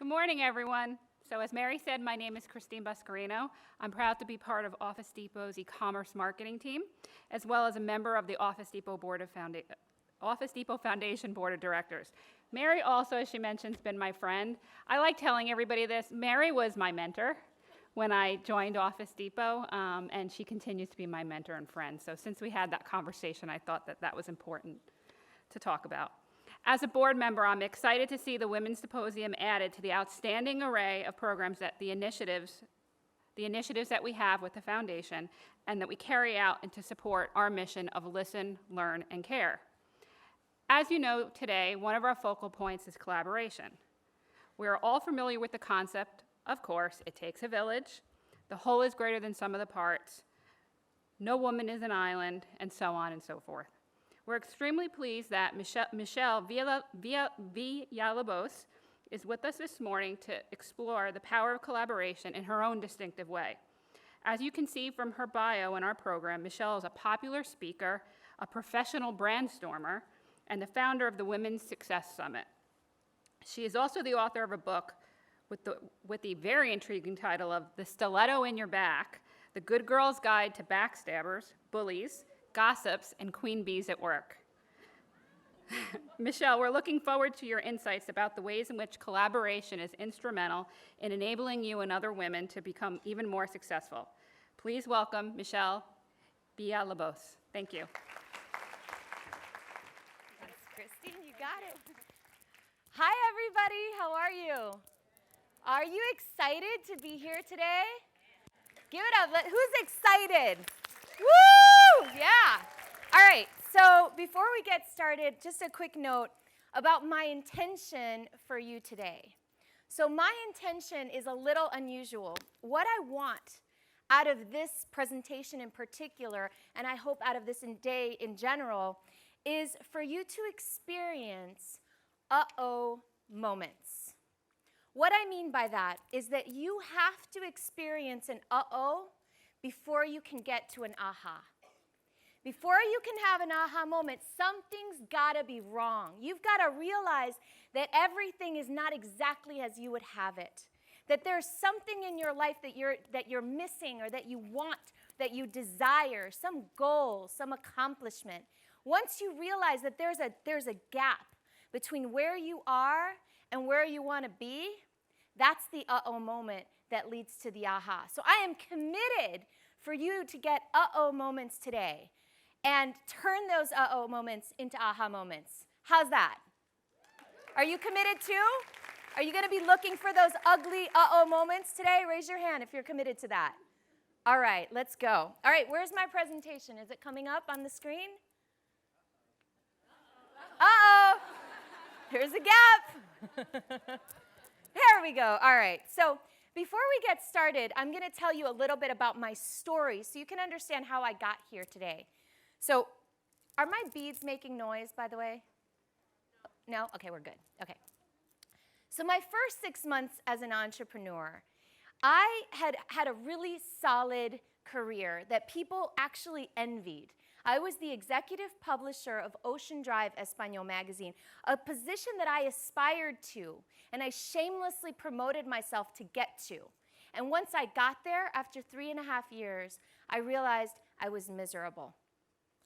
Good morning, everyone. So as Mary said, my name is Christine Buscarino. I'm proud to be part of Office Depot's e-commerce marketing team, as well as a member of the Office Depot Foundation Board of Directors. Mary also, as she mentioned, has been my friend. I like telling everybody this. Mary was my mentor when I joined Office Depot, and she continues to be my mentor and friend. So since we had that conversation, I thought that that was important to talk about. As a board member, I'm excited to see the Women's Symposium added to the outstanding array of programs that the initiatives that we have with the foundation and that we carry out and to support our mission of listen, learn, and care. As you know, today, one of our focal points is collaboration. We are all familiar with the concept, of course, it takes a village, the whole is greater than sum of the parts, no woman is an island, and so on and so forth. We're extremely pleased that Michelle Villalobos is with us this morning to explore the power of collaboration in her own distinctive way. As you can see from her bio in our program, Michelle is a popular speaker, a professional brandstormer, and the founder of the Women's Success Summit. She is also the author of a book with the very intriguing title of The Stiletto in Your Back, The Good Girl's Guide to Backstabbers, Bullies, Gossips, and Queen Bees at Work. Michelle, we're looking forward to your insights about the ways in which collaboration is instrumental in enabling you and other women to become even more successful. Please welcome Michelle Villalobos. Thank you. Thanks, Christine, you got it. Hi, everybody, how are you? Are you excited to be here today? Give it up, who's excited? Woo! Yeah. All right, so before we get started, just a quick note about my intention for you today. So my intention is a little unusual. What I want out of this presentation in particular, and I hope out of this day in general, is for you to experience uh-oh moments. What I mean by that is that you have to experience an uh-oh before you can get to an aha. Before you can have an aha moment, something's gotta be wrong. You've gotta realize that everything is not exactly as you would have it. That there's something in your life that you're missing or that you want, that you desire, some goal, some accomplishment. Once you realize that there's a gap between where you are and where you wanna be, that's the uh-oh moment that leads to the aha. So I am committed for you to get uh-oh moments today and turn those uh-oh moments into aha moments. How's that? Are you committed too? Are you gonna be looking for those ugly uh-oh moments today? Raise your hand if you're committed to that. All right, let's go. All right, where's my presentation? Is it coming up on the screen? Uh-oh, here's a gap. There we go, all right. So before we get started, I'm gonna tell you a little bit about my story so you can understand how I got here today. So, are my beads making noise, by the way? No? Okay, we're good, okay. So my first 6 months as an entrepreneur, I had a really solid career that people actually envied. I was the executive publisher of Ocean Drive Espanol magazine, a position that I aspired to, and I shamelessly promoted myself to get to. And once I got there, after 3.5 years, I realized I was miserable.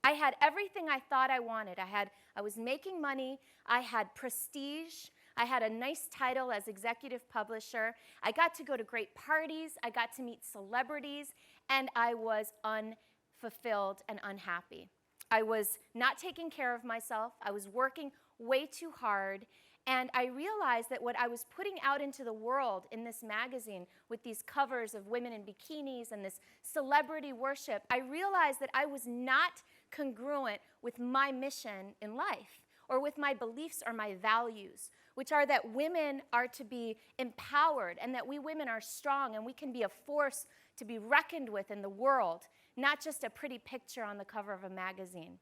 I had everything I thought I wanted. I was making money, I had prestige, I had a nice title as executive publisher, I got to go to great parties, I got to meet celebrities, and I was unfulfilled and unhappy. I was not taking care of myself, I was working way too hard, and I realized that what I was putting out into the world in this magazine with these covers of women in bikinis and this celebrity worship, I realized that I was not congruent with my mission in life or with my beliefs or my values, which are that women are to be empowered and that we women are strong and we can be a force to be reckoned with in the world, not just a pretty picture on the cover of a magazine.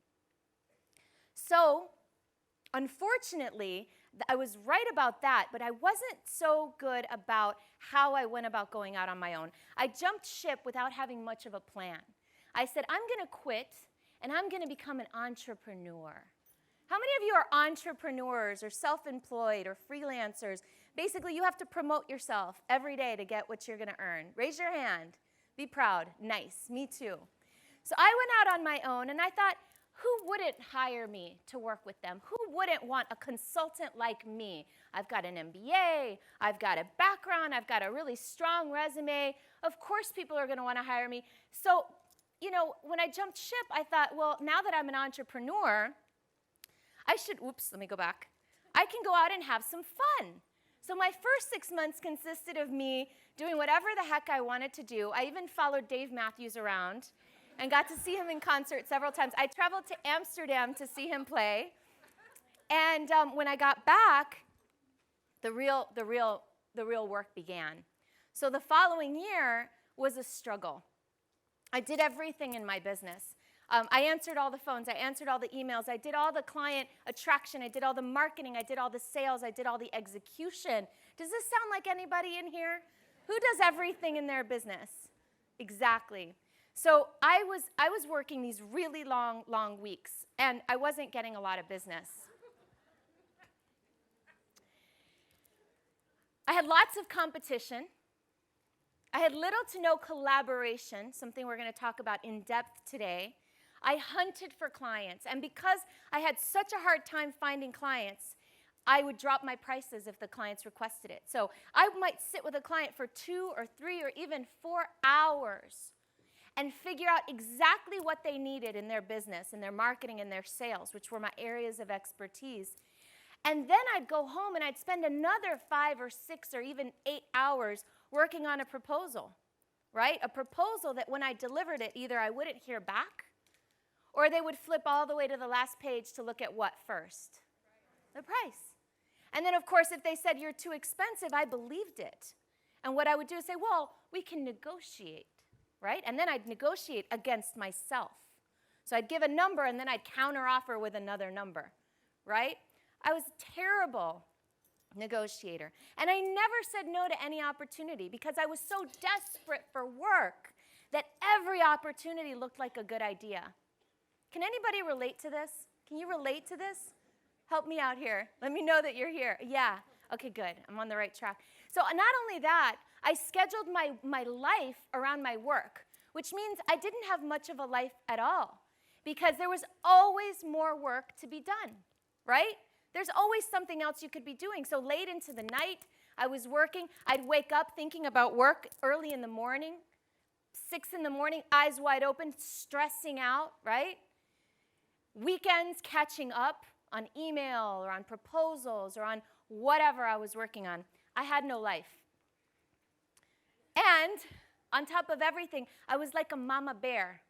So, unfortunately, I was right about that, but I wasn't so good about how I went about going out on my own. I jumped ship without having much of a plan. I said, I'm gonna quit and I'm gonna become an entrepreneur. How many of you are entrepreneurs or self-employed or freelancers, Basically, you have to promote yourself every day to get what you're going to earn. Raise your hand. Be proud. Nice. Me too. So I went out on my own, and I thought, who wouldn't hire me to work with them? Who wouldn't want a consultant like me? I've got an MBA. I've got a background. I've got a really strong resume. Of course, people are going to want to hire me. So, when I jumped ship, I thought, well, now that I'm an entrepreneur, I can go out and have some fun. So my first 6 months consisted of me doing whatever the heck I wanted to do. I even followed Dave Matthews around and got to see him in concert several times. I traveled to Amsterdam to see him play. And when I got back, the real work began. So the following year was a struggle. I did everything in my business. I answered all the phones. I answered all the emails. I did all the client attraction. I did all the marketing. I did all the sales. I did all the execution. Does this sound like anybody in here? Who does everything in their business? Exactly. So I was working these really long weeks, and I wasn't getting a lot of business. I had lots of competition. I had little to no collaboration, something we're going to talk about in depth today. I hunted for clients, and because I had such a hard time finding clients, I would drop my prices if the clients requested it. So I might sit with a client for 2 or 3 or even 4 hours and figure out exactly what they needed in their business, in their marketing, and their sales, which were my areas of expertise. And then I'd go home and I'd spend another 5 or 6 or even 8 hours working on a proposal, right? A proposal that when I delivered it, either I wouldn't hear back or they would flip all the way to the last page to look at what first? The price. And then, of course, if they said you're too expensive, I believed it. And what I would do is say, well, we can negotiate, right? And then I'd negotiate against myself. So I'd give a number and then I'd counteroffer with another number, right? I was a terrible negotiator. And I never said no to any opportunity because I was so desperate for work that every opportunity looked like a good idea. Can anybody relate to this? Can you relate to this? Help me out here. Let me know that you're here. Yeah. Okay, good. I'm on the right track. So not only that, I scheduled my life around my work, which means I didn't have much of a life at all because there was always more work to be done, right? There's always something else you could be doing. So late into the night, I was working. I'd wake up thinking about work early in the morning, 6 in the morning, eyes wide open, stressing out, right? Weekends catching up on email or on proposals or on whatever I was working on. I had no life. And on top of everything, I was like a mama bear,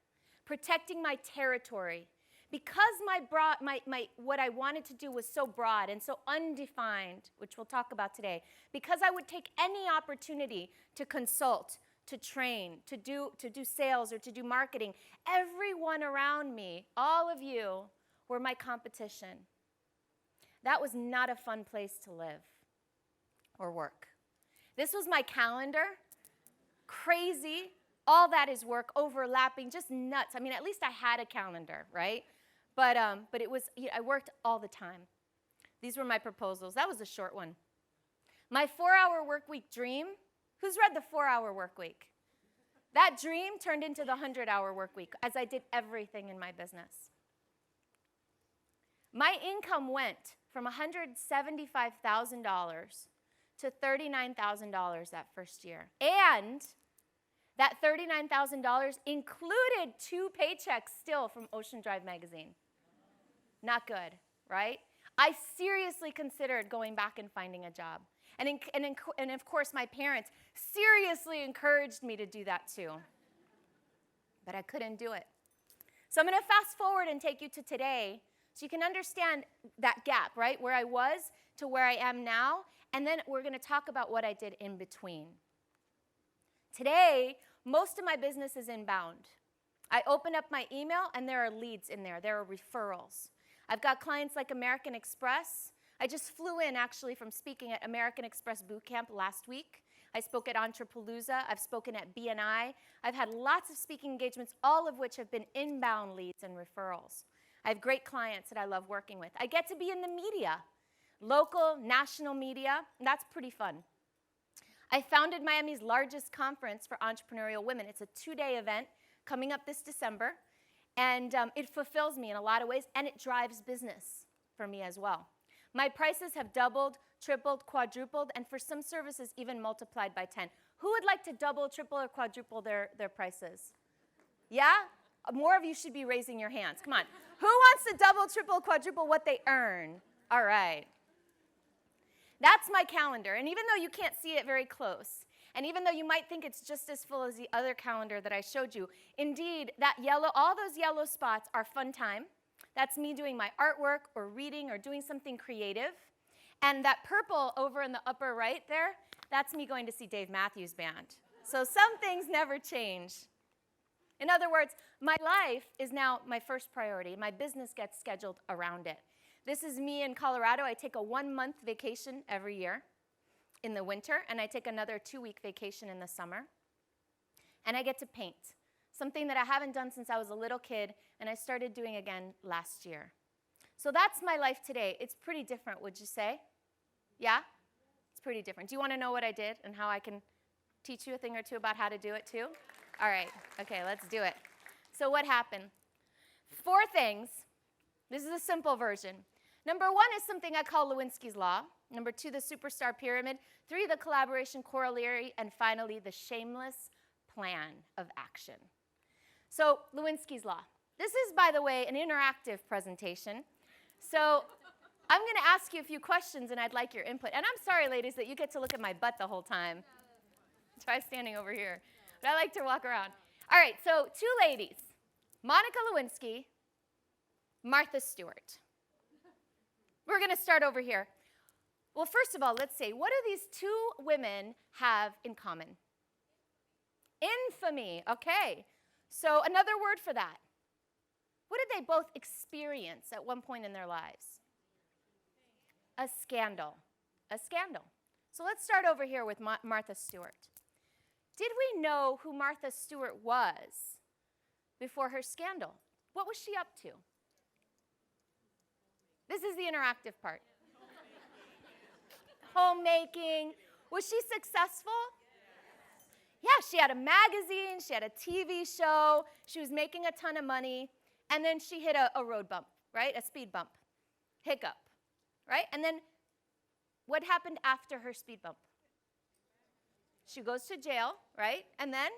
protecting my territory. Because what I wanted to do was so broad and so undefined, which we'll talk about today, because I would take any opportunity to consult, to train, to do sales or to do marketing, everyone around me, all of you, were my competition. That was not a fun place to live or work. This was my calendar. Crazy. All that is work, overlapping, just nuts. I mean, at least I had a calendar, right? But it was, I worked all the time. These were my proposals. That was a short one. My 4-hour work week dream. Who's read the 4-hour work week? That dream turned into the 100-hour work week as I did everything in my business. My income went from $175,000 to $39,000 that first year. And that $39,000 included 2 paychecks still from Ocean Drive magazine. Not good, right? I seriously considered going back and finding a job. And of course, my parents seriously encouraged me to do that too. But I couldn't do it. So I'm going to fast forward and take you to today so you can understand that gap, right? Where I was to where I am now. And then we're going to talk about what I did in between. Today, most of my business is inbound. I open up my email and there are leads in there. There are referrals. I've got clients like American Express. I just flew in actually from speaking at American Express Boot Camp last week. I spoke at Entrepalooza. I've spoken at BNI. I've had lots of speaking engagements, all of which have been inbound leads and referrals. I have great clients that I love working with. I get to be in the media. local, national media. And that's pretty fun. I founded Miami's largest conference for entrepreneurial women. It's a 2-day event coming up this December. And it fulfills me in a lot of ways, and it drives business for me as well. My prices have doubled, tripled, quadrupled, and for some services, even multiplied by 10. Who would like to double, triple, or quadruple their prices? Yeah? More of you should be raising your hands. Come on. Who wants to double, triple, quadruple what they earn? All right. That's my calendar. And even though you can't see it very close, and even though you might think it's just as full as the other calendar that I showed you, indeed, all those yellow spots are fun time. That's me doing my artwork or reading or doing something creative. And that purple over in the upper right there, that's me going to see Dave Matthews Band. So some things never change. In other words, my life is now my first priority. My business gets scheduled around it. This is me in Colorado. I take a 1-month vacation every year in the winter, and I take another 2-week vacation in the summer. And I get to paint, something that I haven't done since I was a little kid, and I started doing again last year. So that's my life today. It's pretty different, would you say? Yeah? It's pretty different. Do you want to know what I did and how I can teach you a thing or two about how to do it too? All right. Okay, let's do it. So what happened? 4 things. This is a simple version. Number 1 is something I call Lewinsky's Law. Number 2, the superstar pyramid. 3, the collaboration corollary. And finally, the shameless plan of action. So Lewinsky's Law. This is, by the way, an interactive presentation. So I'm going to ask you a few questions, and I'd like your input. And I'm sorry, ladies, that you get to look at my butt the whole time. Try standing over here. But I like to walk around. All right, so 2 ladies, Monica Lewinsky, Martha Stewart. We're going to start over here. Well, first of all, let's say, what do these 2 women have in common? Infamy. Okay. So another word for that. What did they both experience at one point in their lives? A scandal. A scandal. So let's start over here with Martha Stewart. Did we know who Martha Stewart was before her scandal? What was she up to? This is the interactive part. Homemaking. Was she successful? Yeah, she had a magazine, she had a TV show, she was making a ton of money, and then she hit a road bump, right? A speed bump. Hiccup, right? And then what happened after her speed bump? She goes to jail, right? And then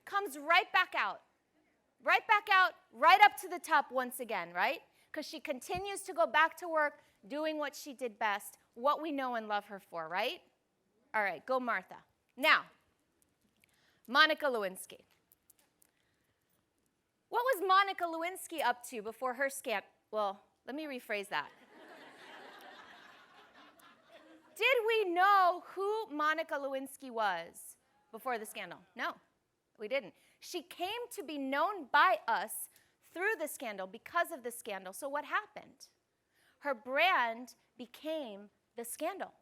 comes right back out. Right back out, right up to the top once again, right? Because she continues to go back to work doing what she did best, what we know and love her for, right? All right, go Martha. Now, Monica Lewinsky. What was Monica Lewinsky up to before her scandal? Well, let me rephrase that. Did we know who Monica Lewinsky was before the scandal? No, we didn't. She came to be known by us through the scandal, because of the scandal. So what happened? Her brand became the scandal.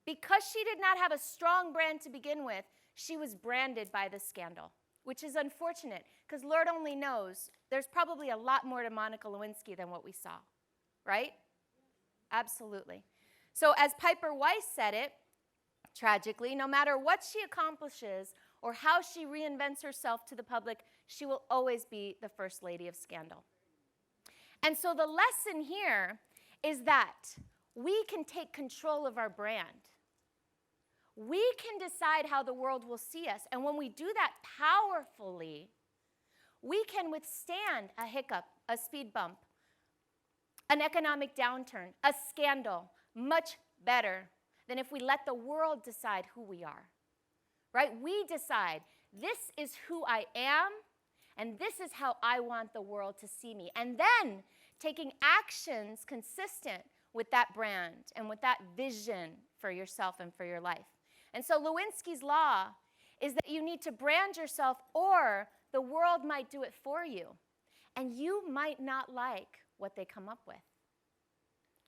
Because she did not have a strong brand to begin with, she was branded by the scandal, which is unfortunate, because Lord only knows there's probably a lot more to Monica Lewinsky than what we saw, right? Absolutely. So as Piper Weiss said it, tragically, no matter what she accomplishes or how she reinvents herself to the public, she will always be the first lady of scandal. And so the lesson here is that we can take control of our brand. We can decide how the world will see us. And when we do that powerfully, we can withstand a hiccup, a speed bump, an economic downturn, a scandal, much better than if we let the world decide who we are. Right? We decide, this is who I am, and this is how I want the world to see me. And then taking actions consistent with that brand and with that vision for yourself and for your life. And so Lewinsky's Law is that you need to brand yourself, or the world might do it for you. And you might not like what they come up with.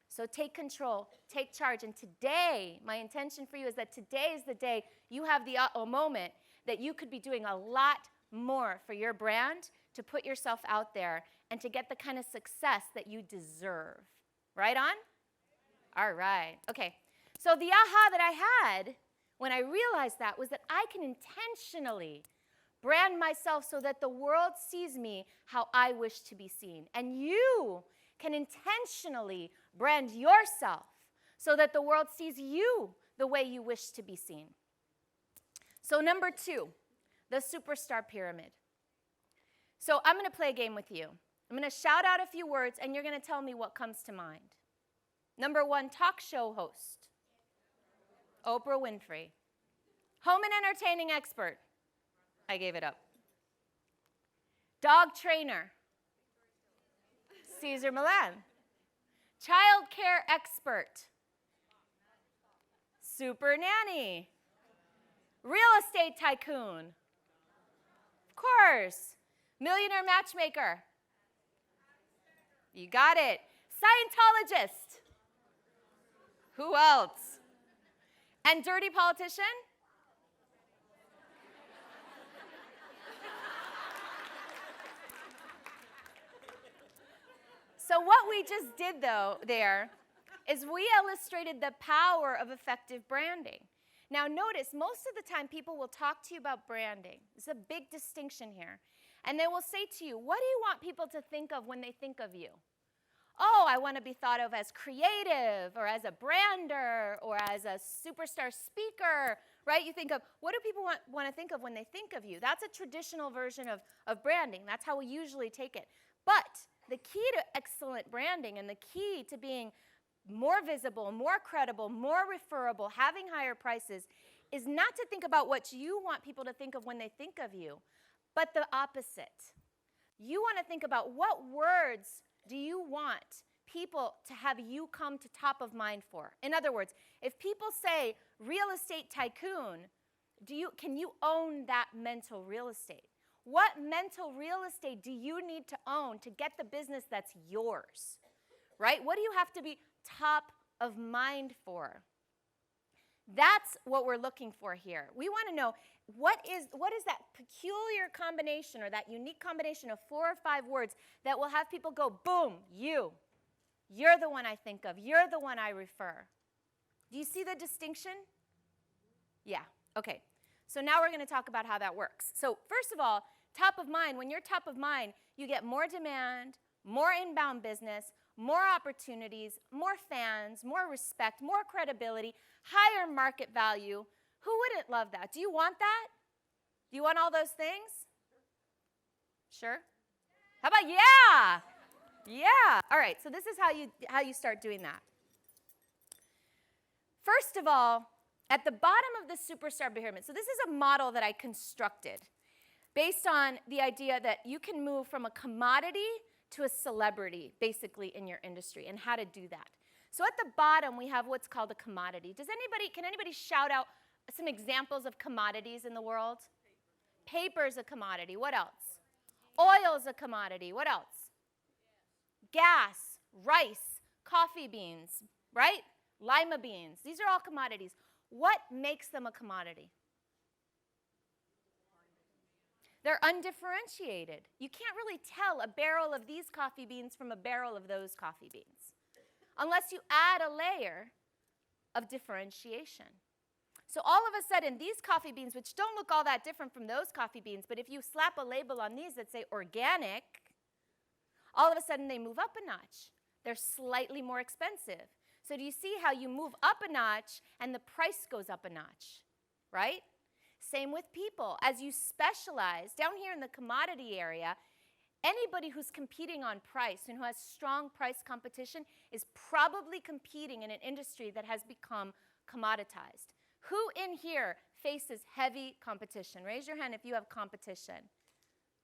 So take control, take charge. And today, my intention for you is that today is the day you have the moment that you could be doing a lot more for your brand, to put yourself out there and to get the kind of success that you deserve. Right on? All right. Okay. So the aha that I had when I realized that was that I can intentionally brand myself so that the world sees me how I wish to be seen. And you can intentionally brand yourself so that the world sees you the way you wish to be seen. So number 2, the superstar pyramid. So I'm going to play a game with you. I'm going to shout out a few words, and you're going to tell me what comes to mind. Number 1, talk show host. Oprah Winfrey. Home and entertaining expert. I gave it up. Dog trainer. Caesar Milan. Child care expert. Super nanny. Real estate tycoon. Of course. Millionaire matchmaker. You got it. Scientologist. Who else? And dirty politician? So what we just did, though, there, is we illustrated the power of effective branding. Now, notice, most of the time, people will talk to you about branding. There's a big distinction here. And they will say to you, what do you want people to think of when they think of you? Oh, I want to be thought of as creative, or as a brander, or as a superstar speaker, right? You think of, what do people want to think of when they think of you? That's a traditional version of branding. That's how we usually take it. But the key to excellent branding and the key to being more visible, more credible, more referable, having higher prices is not to think about what you want people to think of when they think of you, but the opposite. You want to think about what words do you want people to have you come to top of mind for. In other words, if people say real estate tycoon, can you own that mental real estate? What mental real estate do you need to own to get the business that's yours, right? What do you have to be top of mind for? That's what we're looking for here. We want to know what is that peculiar combination or that unique combination of 4 or 5 words that will have people go, boom, you're the one I think of. You're the one I refer. Do you see the distinction? Yeah, okay. So now we're going to talk about how that works. So first of all, top of mind, when you're top of mind, you get more demand, more inbound business, more opportunities, more fans, more respect, more credibility, higher market value. Who wouldn't love that? Do you want that? Do you want all those things? Sure? How about yeah? Yeah. All right, so this is how you start doing that. First of all, at the bottom of the superstar pyramid, so this is a model that I constructed based on the idea that you can move from a commodity to a celebrity, basically, in your industry, and how to do that. So at the bottom, we have what's called a commodity. Can anybody shout out some examples of commodities in the world? Paper is a commodity. What else? Oil is a commodity. What else? Gas, rice, coffee beans, right? Lima beans. These are all commodities. What makes them a commodity? They're undifferentiated. You can't really tell a barrel of these coffee beans from a barrel of those coffee beans unless you add a layer of differentiation. So all of a sudden, these coffee beans, which don't look all that different from those coffee beans, but if you slap a label on these that say organic, all of a sudden they move up a notch. They're slightly more expensive. So do you see how you move up a notch and the price goes up a notch, right? Same with people. As you specialize, down here in the commodity area, anybody who's competing on price and who has strong price competition is probably competing in an industry that has become commoditized. Who in here faces heavy competition? Raise your hand if you have competition.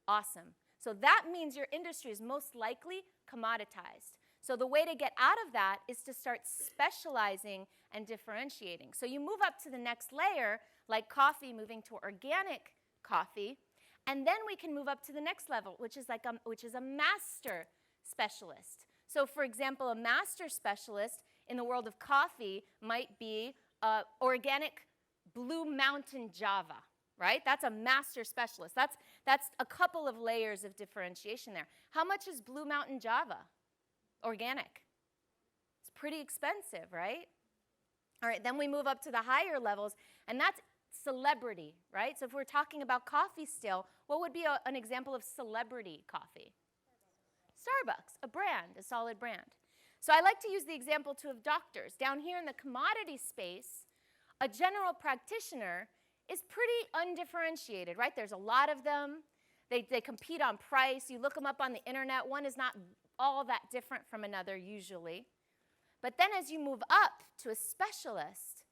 Awesome. So that means your industry is most likely commoditized. So the way to get out of that is to start specializing and differentiating. So you move up to the next layer, like coffee, moving to organic coffee, and then we can move up to the next level, which is a master specialist. So for example, a master specialist in the world of coffee might be organic Blue Mountain Java, right? That's a master specialist. That's a couple of layers of differentiation there. How much is Blue Mountain Java? Organic. It's pretty expensive, right? All right, then we move up to the higher levels, and that's celebrity, right? So if we're talking about coffee still, what would be an example of celebrity coffee? Starbucks, a brand, a solid brand. So I like to use the example too of doctors. Down here in the commodity space, a general practitioner is pretty undifferentiated, right? There's a lot of them. They compete on price. You look them up on the internet. One is not all that different from another usually. But then as you move up to a specialist,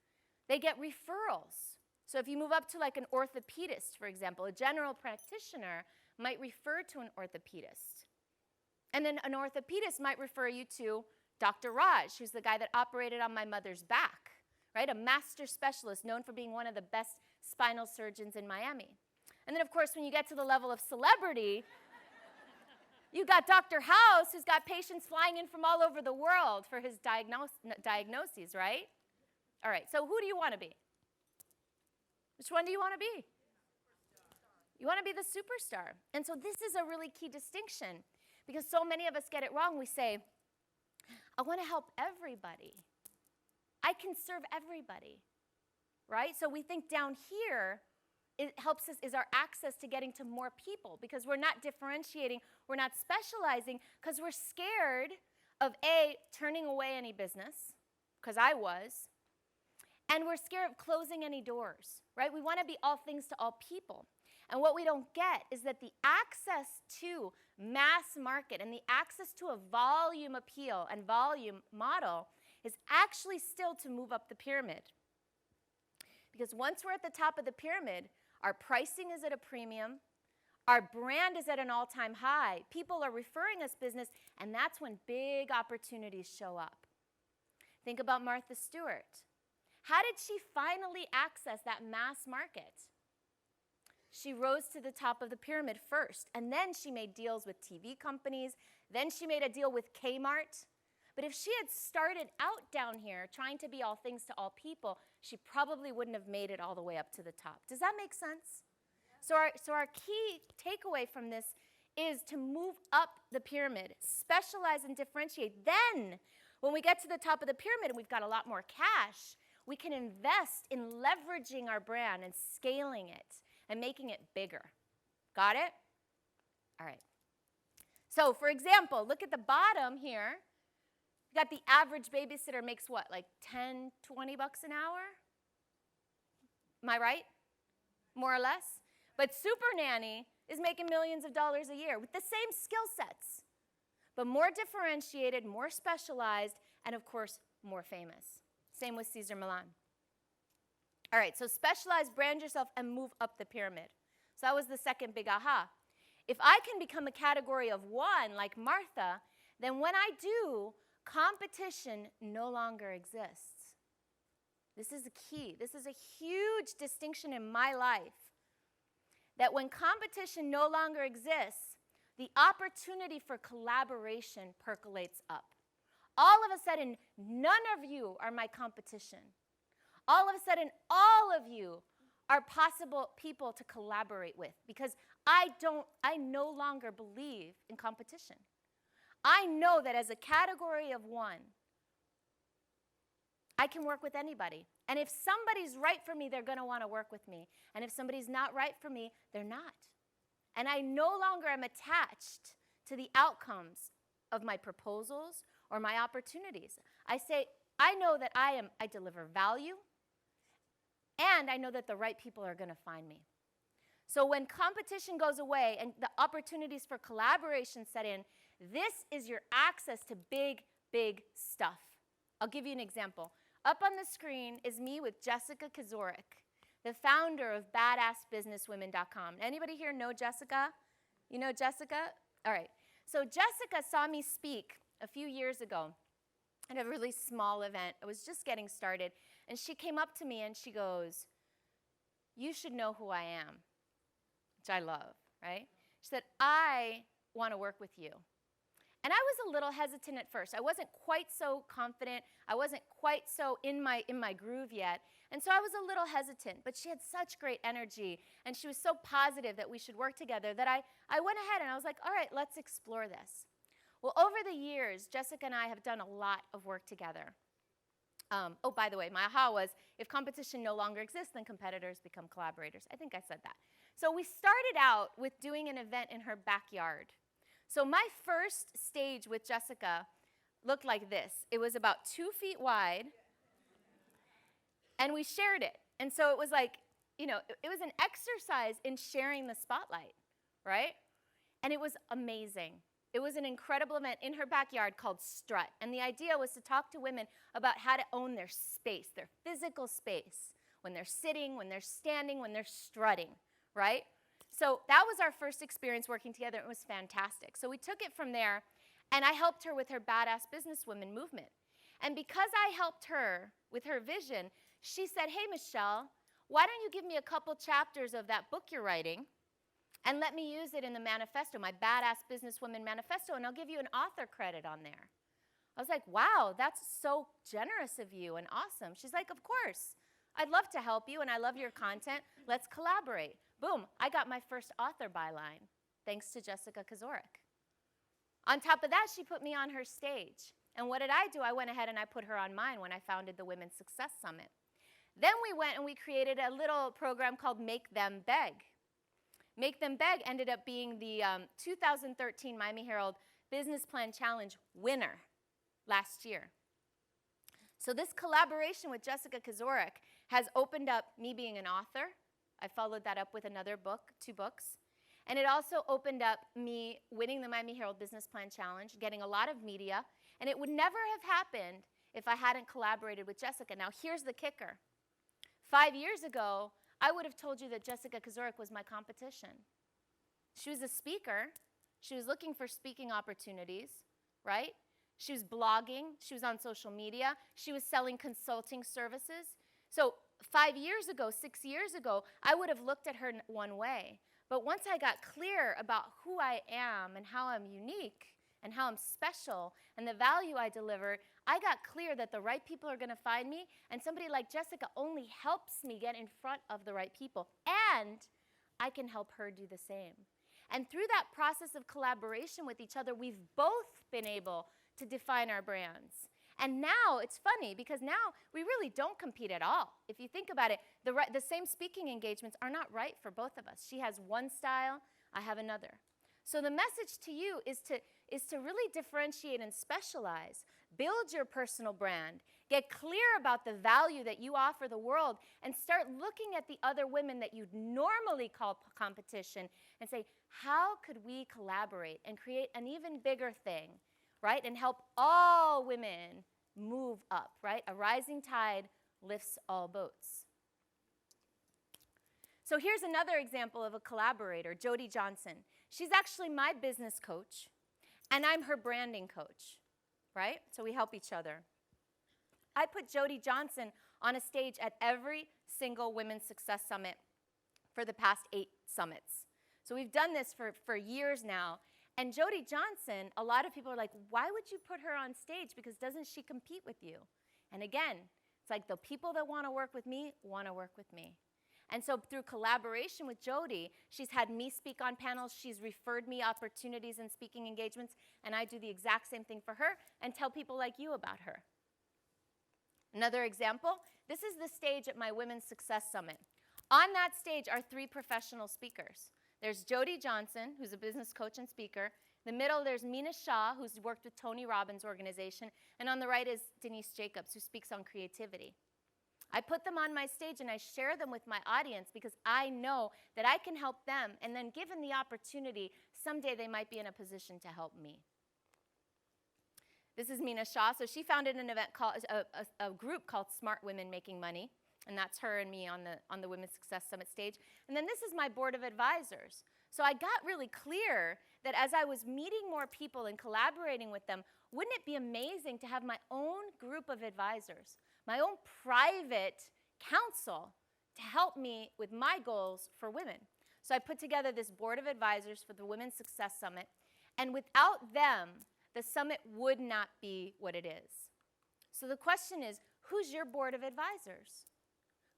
they get referrals. So if you move up to like an orthopedist, for example, a general practitioner might refer to an orthopedist. And then an orthopedist might refer you to Dr. Raj, who's the guy that operated on my mother's back, right? A master specialist known for being one of the best spinal surgeons in Miami. And then, of course, when you get to the level of celebrity, you got Dr. House, who's got patients flying in from all over the world for his diagnoses, right? All right, so who do you want to be? Which one do you want to be? You want to be the superstar. And so this is a really key distinction because so many of us get it wrong. We say, I want to help everybody. I can serve everybody, right? So we think down here, it helps us is our access to getting to more people because we're not differentiating, we're not specializing because we're scared of A, turning away any business, because I was, and we're scared of closing any doors, right? We want to be all things to all people. And what we don't get is that the access to mass market and the access to a volume appeal and volume model is actually still to move up the pyramid. Because once we're at the top of the pyramid, our pricing is at a premium, our brand is at an all-time high, people are referring us business, and that's when big opportunities show up. Think about Martha Stewart. How did she finally access that mass market? She rose to the top of the pyramid first, and then she made deals with TV companies, then she made a deal with Kmart. But if she had started out down here trying to be all things to all people, she probably wouldn't have made it all the way up to the top. Does that make sense? So our key takeaway from this is to move up the pyramid, specialize and differentiate. Then, when we get to the top of the pyramid and we've got a lot more cash, we can invest in leveraging our brand and scaling it and making it bigger. Got it? All right. So, for example, look at the bottom here. You got the average babysitter makes what, like 10, 20 bucks an hour? Am I right? More or less? But Super Nanny is making millions of dollars a year with the same skill sets, but more differentiated, more specialized, and of course, more famous. Same with Cesar Millan. All right, so specialize, brand yourself, and move up the pyramid. So that was the second big aha. If I can become a category of one, like Martha, then when I do, competition no longer exists. This is the key. This is a huge distinction in my life. That when competition no longer exists, the opportunity for collaboration percolates up. All of a sudden, none of you are my competition. All of a sudden, all of you are possible people to collaborate with because I no longer believe in competition. I know that as a category of one, I can work with anybody. And if somebody's right for me, they're going to want to work with me. And if somebody's not right for me, they're not. And I no longer am attached to the outcomes of my proposals or my opportunities. I say, I know that I deliver value, and I know that the right people are going to find me. So when competition goes away and the opportunities for collaboration set in, this is your access to big, big stuff. I'll give you an example. Up on the screen is me with Jessica Kazorik, the founder of badassbusinesswomen.com. Anybody here know Jessica? You know Jessica? All right. So Jessica saw me speak a few years ago at a really small event. I was just getting started. And she came up to me and she goes, "You should know who I am," which I love, right? She said, "I want to work with you." And I was a little hesitant at first. I wasn't quite so confident. I wasn't quite so in my groove yet. And so I was a little hesitant. But she had such great energy, and she was so positive that we should work together that I went ahead and I was like, all right, let's explore this. Well, over the years, Jessica and I have done a lot of work together. Oh, by the way, my aha was, if competition no longer exists, then competitors become collaborators. I think I said that. So we started out with doing an event in her backyard. So my first stage with Jessica looked like this. It was about 2 feet wide, and we shared it. And so it was like, you know, it was an exercise in sharing the spotlight, right? And it was amazing. It was an incredible event in her backyard called Strut. And the idea was to talk to women about how to own their space, their physical space, when they're sitting, when they're standing, when they're strutting, right? So that was our first experience working together. It was fantastic. So we took it from there, and I helped her with her Badass Businesswoman movement. And because I helped her with her vision, she said, hey, Michelle, why don't you give me a couple chapters of that book you're writing and let me use it in the manifesto, my Badass Businesswoman manifesto, and I'll give you an author credit on there. I was like, wow, that's so generous of you and awesome. She's like, of course. I'd love to help you, and I love your content. Let's collaborate. Boom, I got my first author byline, thanks to Jessica Kazorik. On top of that, she put me on her stage. And what did I do? I went ahead and I put her on mine when I founded the Women's Success Summit. Then we went and we created a little program called Make Them Beg. Make Them Beg ended up being the 2013 Miami Herald Business Plan Challenge winner last year. So this collaboration with Jessica Kazorik has opened up me being an author. I followed that up with another book, 2 books. And it also opened up me winning the Miami Herald Business Plan Challenge, getting a lot of media. And it would never have happened if I hadn't collaborated with Jessica. Now, here's the kicker. 5 years ago, I would have told you that Jessica Kazorik was my competition. She was a speaker. She was looking for speaking opportunities, right? She was blogging. She was on social media. She was selling consulting services. So 5 years ago, 6 years ago, I would have looked at her one way. But once I got clear about who I am and how I'm unique and how I'm special and the value I deliver, I got clear that the right people are going to find me, and somebody like Jessica only helps me get in front of the right people, and I can help her do the same. And through that process of collaboration with each other, we've both been able to define our brands. And now, it's funny, because now we really don't compete at all. If you think about it, the same speaking engagements are not right for both of us. She has one style, I have another. So the message to you is to really differentiate and specialize. Build your personal brand. Get clear about the value that you offer the world, and start looking at the other women that you'd normally call competition and say, how could we collaborate and create an even bigger thing, right? And help all women move up, right? A rising tide lifts all boats. So here's another example of a collaborator, Jody Johnson. She's actually my business coach, and I'm her branding coach, right? So we help each other. I put Jody Johnson on a stage at every single Women's Success Summit for the past 8 summits. So we've done this for years now. And Jody Johnson, a lot of people are like, why would you put her on stage? Because doesn't she compete with you? And again, it's like the people that want to work with me want to work with me. And so through collaboration with Jody, she's had me speak on panels, she's referred me opportunities and speaking engagements, and I do the exact same thing for her and tell people like you about her. Another example, this is the stage at my Women's Success Summit. On that stage are 3 professional speakers. There's Jody Johnson, who's a business coach and speaker. In the middle, there's Mina Shah, who's worked with Tony Robbins' organization. And on the right is Denise Jacobs, who speaks on creativity. I put them on my stage and I share them with my audience because I know that I can help them. And then given the opportunity, someday they might be in a position to help me. This is Mina Shah. So she founded an event called, a group called Smart Women Making Money. And that's her and me on the Women's Success Summit stage. And then this is my board of advisors. So I got really clear that as I was meeting more people and collaborating with them, wouldn't it be amazing to have my own group of advisors, my own private council to help me with my goals for women? So I put together this board of advisors for the Women's Success Summit. And without them, the summit would not be what it is. So the question is, who's your board of advisors?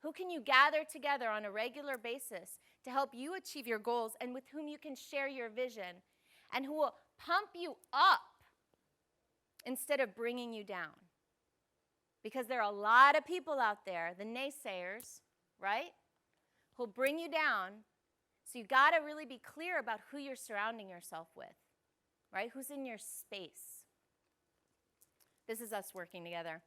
Who can you gather together on a regular basis to help you achieve your goals and with whom you can share your vision and who will pump you up instead of bringing you down. Because there are a lot of people out there, the naysayers, right, who'll bring you down. So you got to really be clear about who you're surrounding yourself with, right? Who's in your space. This is us working together.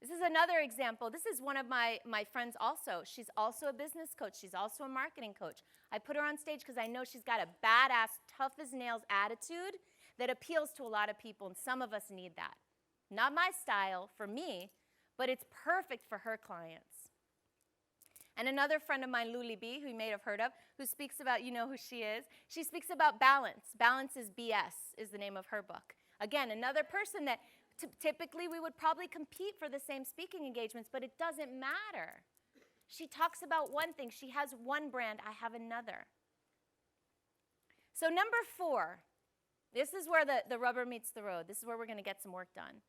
This is another example. This is one of my friends also. She's also a business coach. She's also a marketing coach. I put her on stage because I know she's got a badass, tough-as-nails attitude that appeals to a lot of people, and some of us need that. Not my style for me, but it's perfect for her clients. And another friend of mine, Luli B, who you may have heard of, who speaks about, you know who she is. She speaks about balance. Balance is BS is the name of her book. Again, another person that typically we would probably compete for the same speaking engagements, but it doesn't matter. She talks about one thing. She has one brand. I have another. So number 4, this is where the rubber meets the road. This is where we're going to get some work done.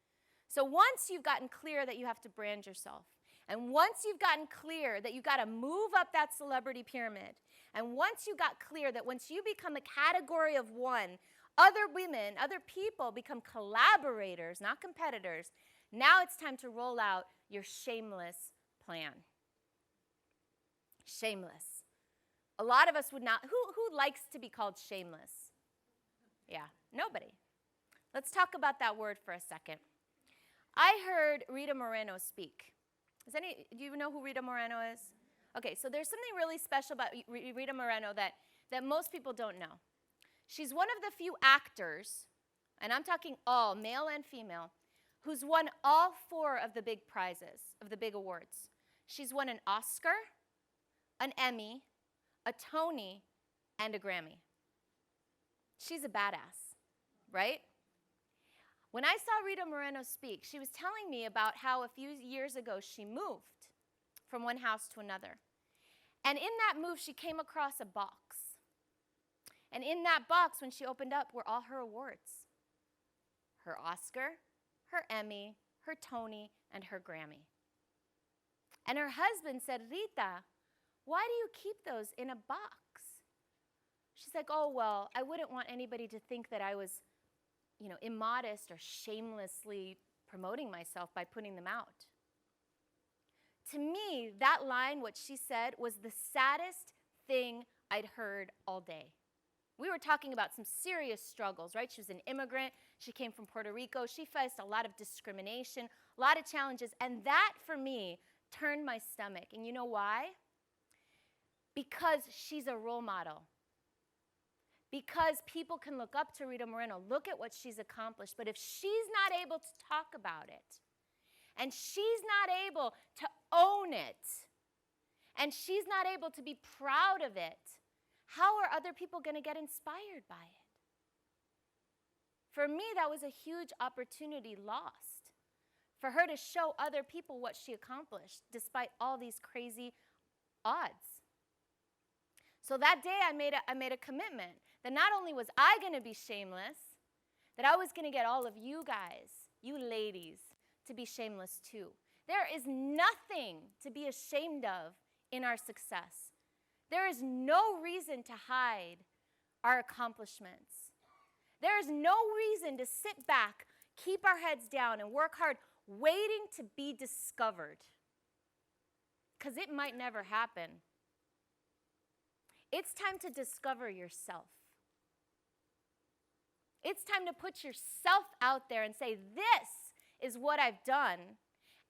So once you've gotten clear that you have to brand yourself, and once you've gotten clear that you got to move up that celebrity pyramid, and once you got clear that once you become a category of one, other women, other people become collaborators, not competitors, now it's time to roll out your shameless plan. Shameless. A lot of us would not, who likes to be called shameless? Yeah, nobody. Let's talk about that word for a second. I heard Rita Moreno speak. Do you know who Rita Moreno is? Okay, so there's something really special about Rita Moreno that most people don't know. She's one of the few actors, and I'm talking all, male and female, who's won all 4 of the big prizes, of the big awards. She's won an Oscar, an Emmy, a Tony, and a Grammy. She's a badass, right? When I saw Rita Moreno speak, she was telling me about how a few years ago she moved from one house to another. And in that move, she came across a box. And in that box, when she opened up, were all her awards. Her Oscar, her Emmy, her Tony, and her Grammy. And her husband said, Rita, why do you keep those in a box? She's like, oh, well, I wouldn't want anybody to think that I was, immodest or shamelessly promoting myself by putting them out. To me, that line, what she said, was the saddest thing I'd heard all day. We were talking about some serious struggles, right? She was an immigrant. She came from Puerto Rico. She faced a lot of discrimination, a lot of challenges. And that, for me, turned my stomach. And you know why? Because she's a role model. Because people can look up to Rita Moreno, look at what she's accomplished. But if she's not able to talk about it, and she's not able to own it, and she's not able to be proud of it, how are other people going to get inspired by it? For me, that was a huge opportunity lost. For her to show other people what she accomplished, despite all these crazy odds. So that day, I made a commitment that not only was I going to be shameless, that I was going to get all of you guys, you ladies, to be shameless too. There is nothing to be ashamed of in our success. There is no reason to hide our accomplishments. There is no reason to sit back, keep our heads down, and work hard, waiting to be discovered. Because it might never happen. It's time to discover yourself. It's time to put yourself out there and say, this is what I've done,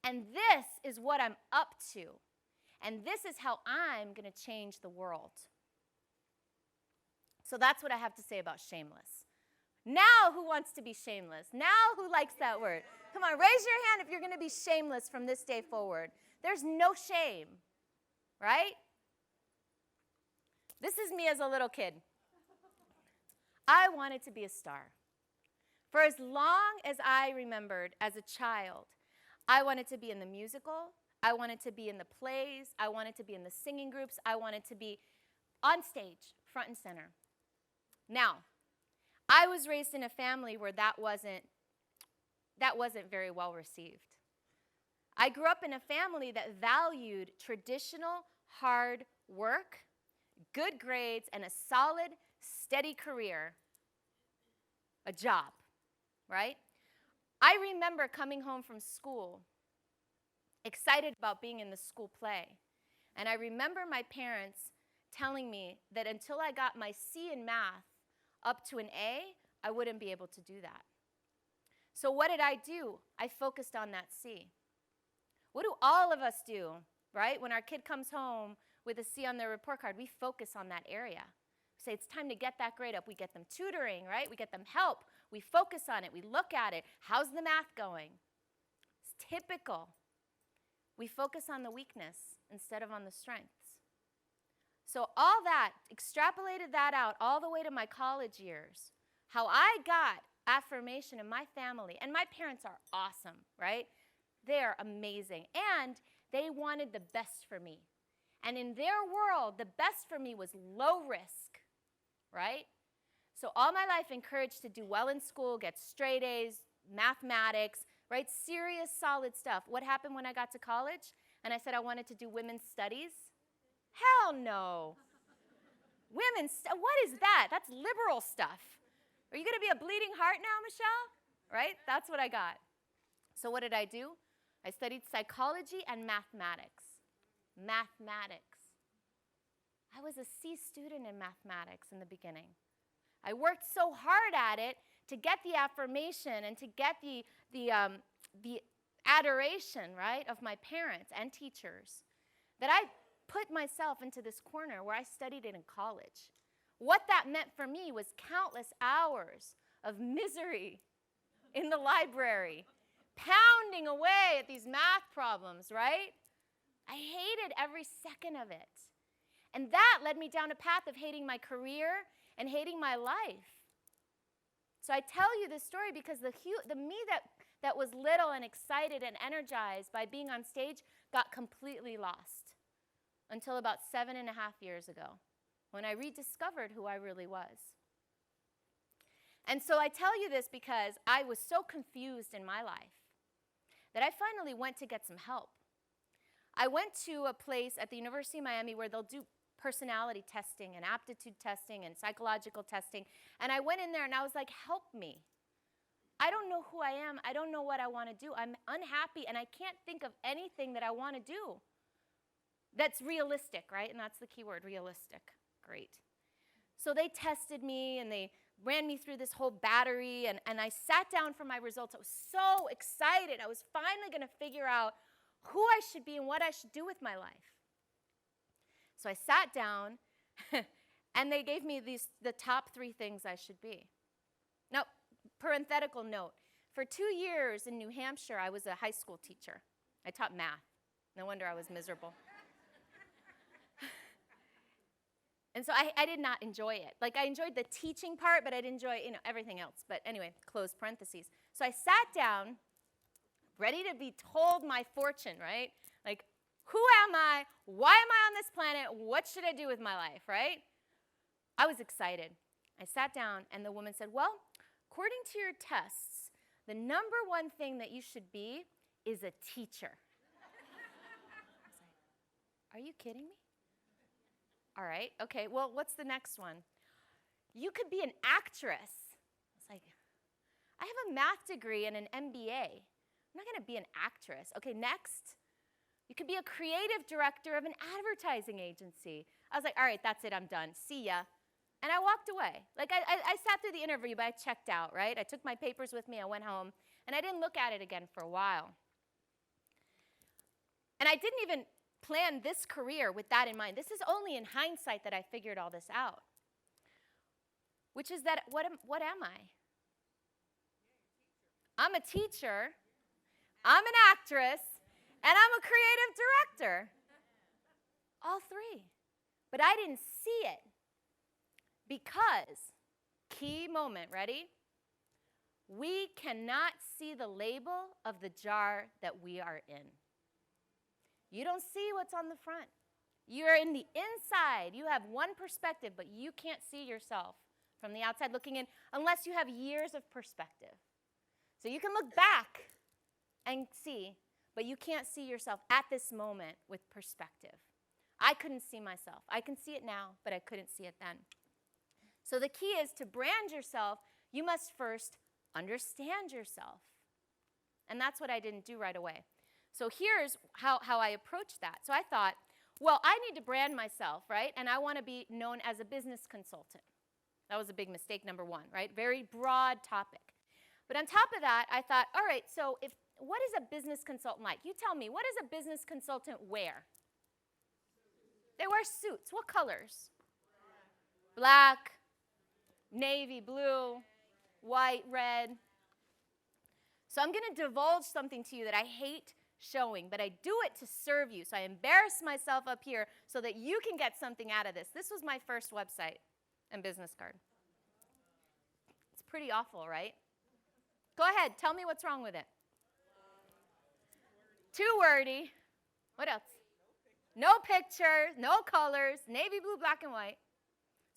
and this is what I'm up to, and this is how I'm going to change the world. So that's what I have to say about shameless. Now, who wants to be shameless? Now, who likes that word? Come on, raise your hand if you're going to be shameless from this day forward. There's no shame, right? This is me as a little kid. I wanted to be a star. For as long as I remembered as a child, I wanted to be in the musical. I wanted to be in the plays. I wanted to be in the singing groups. I wanted to be on stage, front and center. Now, I was raised in a family where that wasn't very well received. I grew up in a family that valued traditional hard work, good grades, and a solid, steady career, a job, right? I remember coming home from school, excited about being in the school play. And I remember my parents telling me that until I got my C in math up to an A, I wouldn't be able to do that. So what did I do? I focused on that C. What do all of us do, right? When our kid comes home with a C on their report card, we focus on that area. We say it's time to get that grade up. We get them tutoring, right? We get them help. We focus on it. We look at it. How's the math going? It's typical. We focus on the weakness instead of on the strengths. So all that, extrapolated that out all the way to my college years, how I got affirmation in my family, and my parents are awesome, right? They are amazing, and they wanted the best for me. And in their world, the best for me was low risk, right? So all my life encouraged to do well in school, get straight A's, mathematics, right? Serious, solid stuff. What happened when I got to college and I said I wanted to do women's studies? Hell no. What is that? That's liberal stuff. Are you going to be a bleeding heart now, Michelle? Right? That's what I got. So what did I do? I studied psychology and mathematics. Mathematics. I was a C student in mathematics in the beginning. I worked so hard at it to get the affirmation and to get the adoration, right, of my parents and teachers, that I put myself into this corner where I studied it in college. What that meant for me was countless hours of misery in the library, pounding away at these math problems, right? I hated every second of it. And that led me down a path of hating my career and hating my life. So I tell you this story because the me that was little and excited and energized by being on stage got completely lost until about 7.5 years ago, when I rediscovered who I really was. And so I tell you this because I was so confused in my life that I finally went to get some help. I went to a place at the University of Miami where they'll do personality testing and aptitude testing and psychological testing. And I went in there and I was like, help me. I don't know who I am. I don't know what I want to do. I'm unhappy and I can't think of anything that I want to do that's realistic, right? And that's the key word, realistic. Great. So they tested me and they ran me through this whole battery and I sat down for my results. I was so excited. I was finally going to figure out who I should be and what I should do with my life. So I sat down and they gave me the top 3 things I should be. Now, parenthetical note, for 2 years in New Hampshire, I was a high school teacher. I taught math. No wonder I was miserable. And so I did not enjoy it. Like, I enjoyed the teaching part, but I didn't enjoy, everything else. But anyway, close parentheses. So I sat down, ready to be told my fortune, right? Like, who am I? Why am I on this planet? What should I do with my life, right? I was excited. I sat down, and the woman said, well, according to your tests, the number 1 thing that you should be is a teacher. I was like, are you kidding me? All right, okay, well, what's the next one? You could be an actress. I was like, I have a math degree and an MBA. I'm not going to be an actress. Okay, next. You could be a creative director of an advertising agency. I was like, all right, that's it, I'm done. See ya. And I walked away. Like, I sat through the interview, but I checked out, right? I took my papers with me, I went home, and I didn't look at it again for a while. And I didn't even plan this career with that in mind. This is only in hindsight that I figured all this out. Which is that, what am I? I'm a teacher, I'm an actress, and I'm a creative director. All 3. But I didn't see it because, key moment, ready? We cannot see the label of the jar that we are in. You don't see what's on the front. You're in the inside. You have one perspective, but you can't see yourself from the outside looking in unless you have years of perspective. So you can look back and see, but you can't see yourself at this moment with perspective. I couldn't see myself. I can see it now, but I couldn't see it then. So the key is to brand yourself, you must first understand yourself. And that's what I didn't do right away. So here's how I approached that. So I thought, well, I need to brand myself, right? And I want to be known as a business consultant. That was a big mistake, number one, right? Very broad topic. But on top of that, I thought, all right, so what is a business consultant like? You tell me, what does a business consultant wear? They wear suits. What colors? Black, navy blue, white, red. So I'm going to divulge something to you that I hate showing, but I do it to serve you. So I embarrass myself up here so that you can get something out of this. This was my first website and business card. It's pretty awful, right? Go ahead. Tell me what's wrong with it. Too wordy. What else? No picture, no colors, navy blue, black, and white.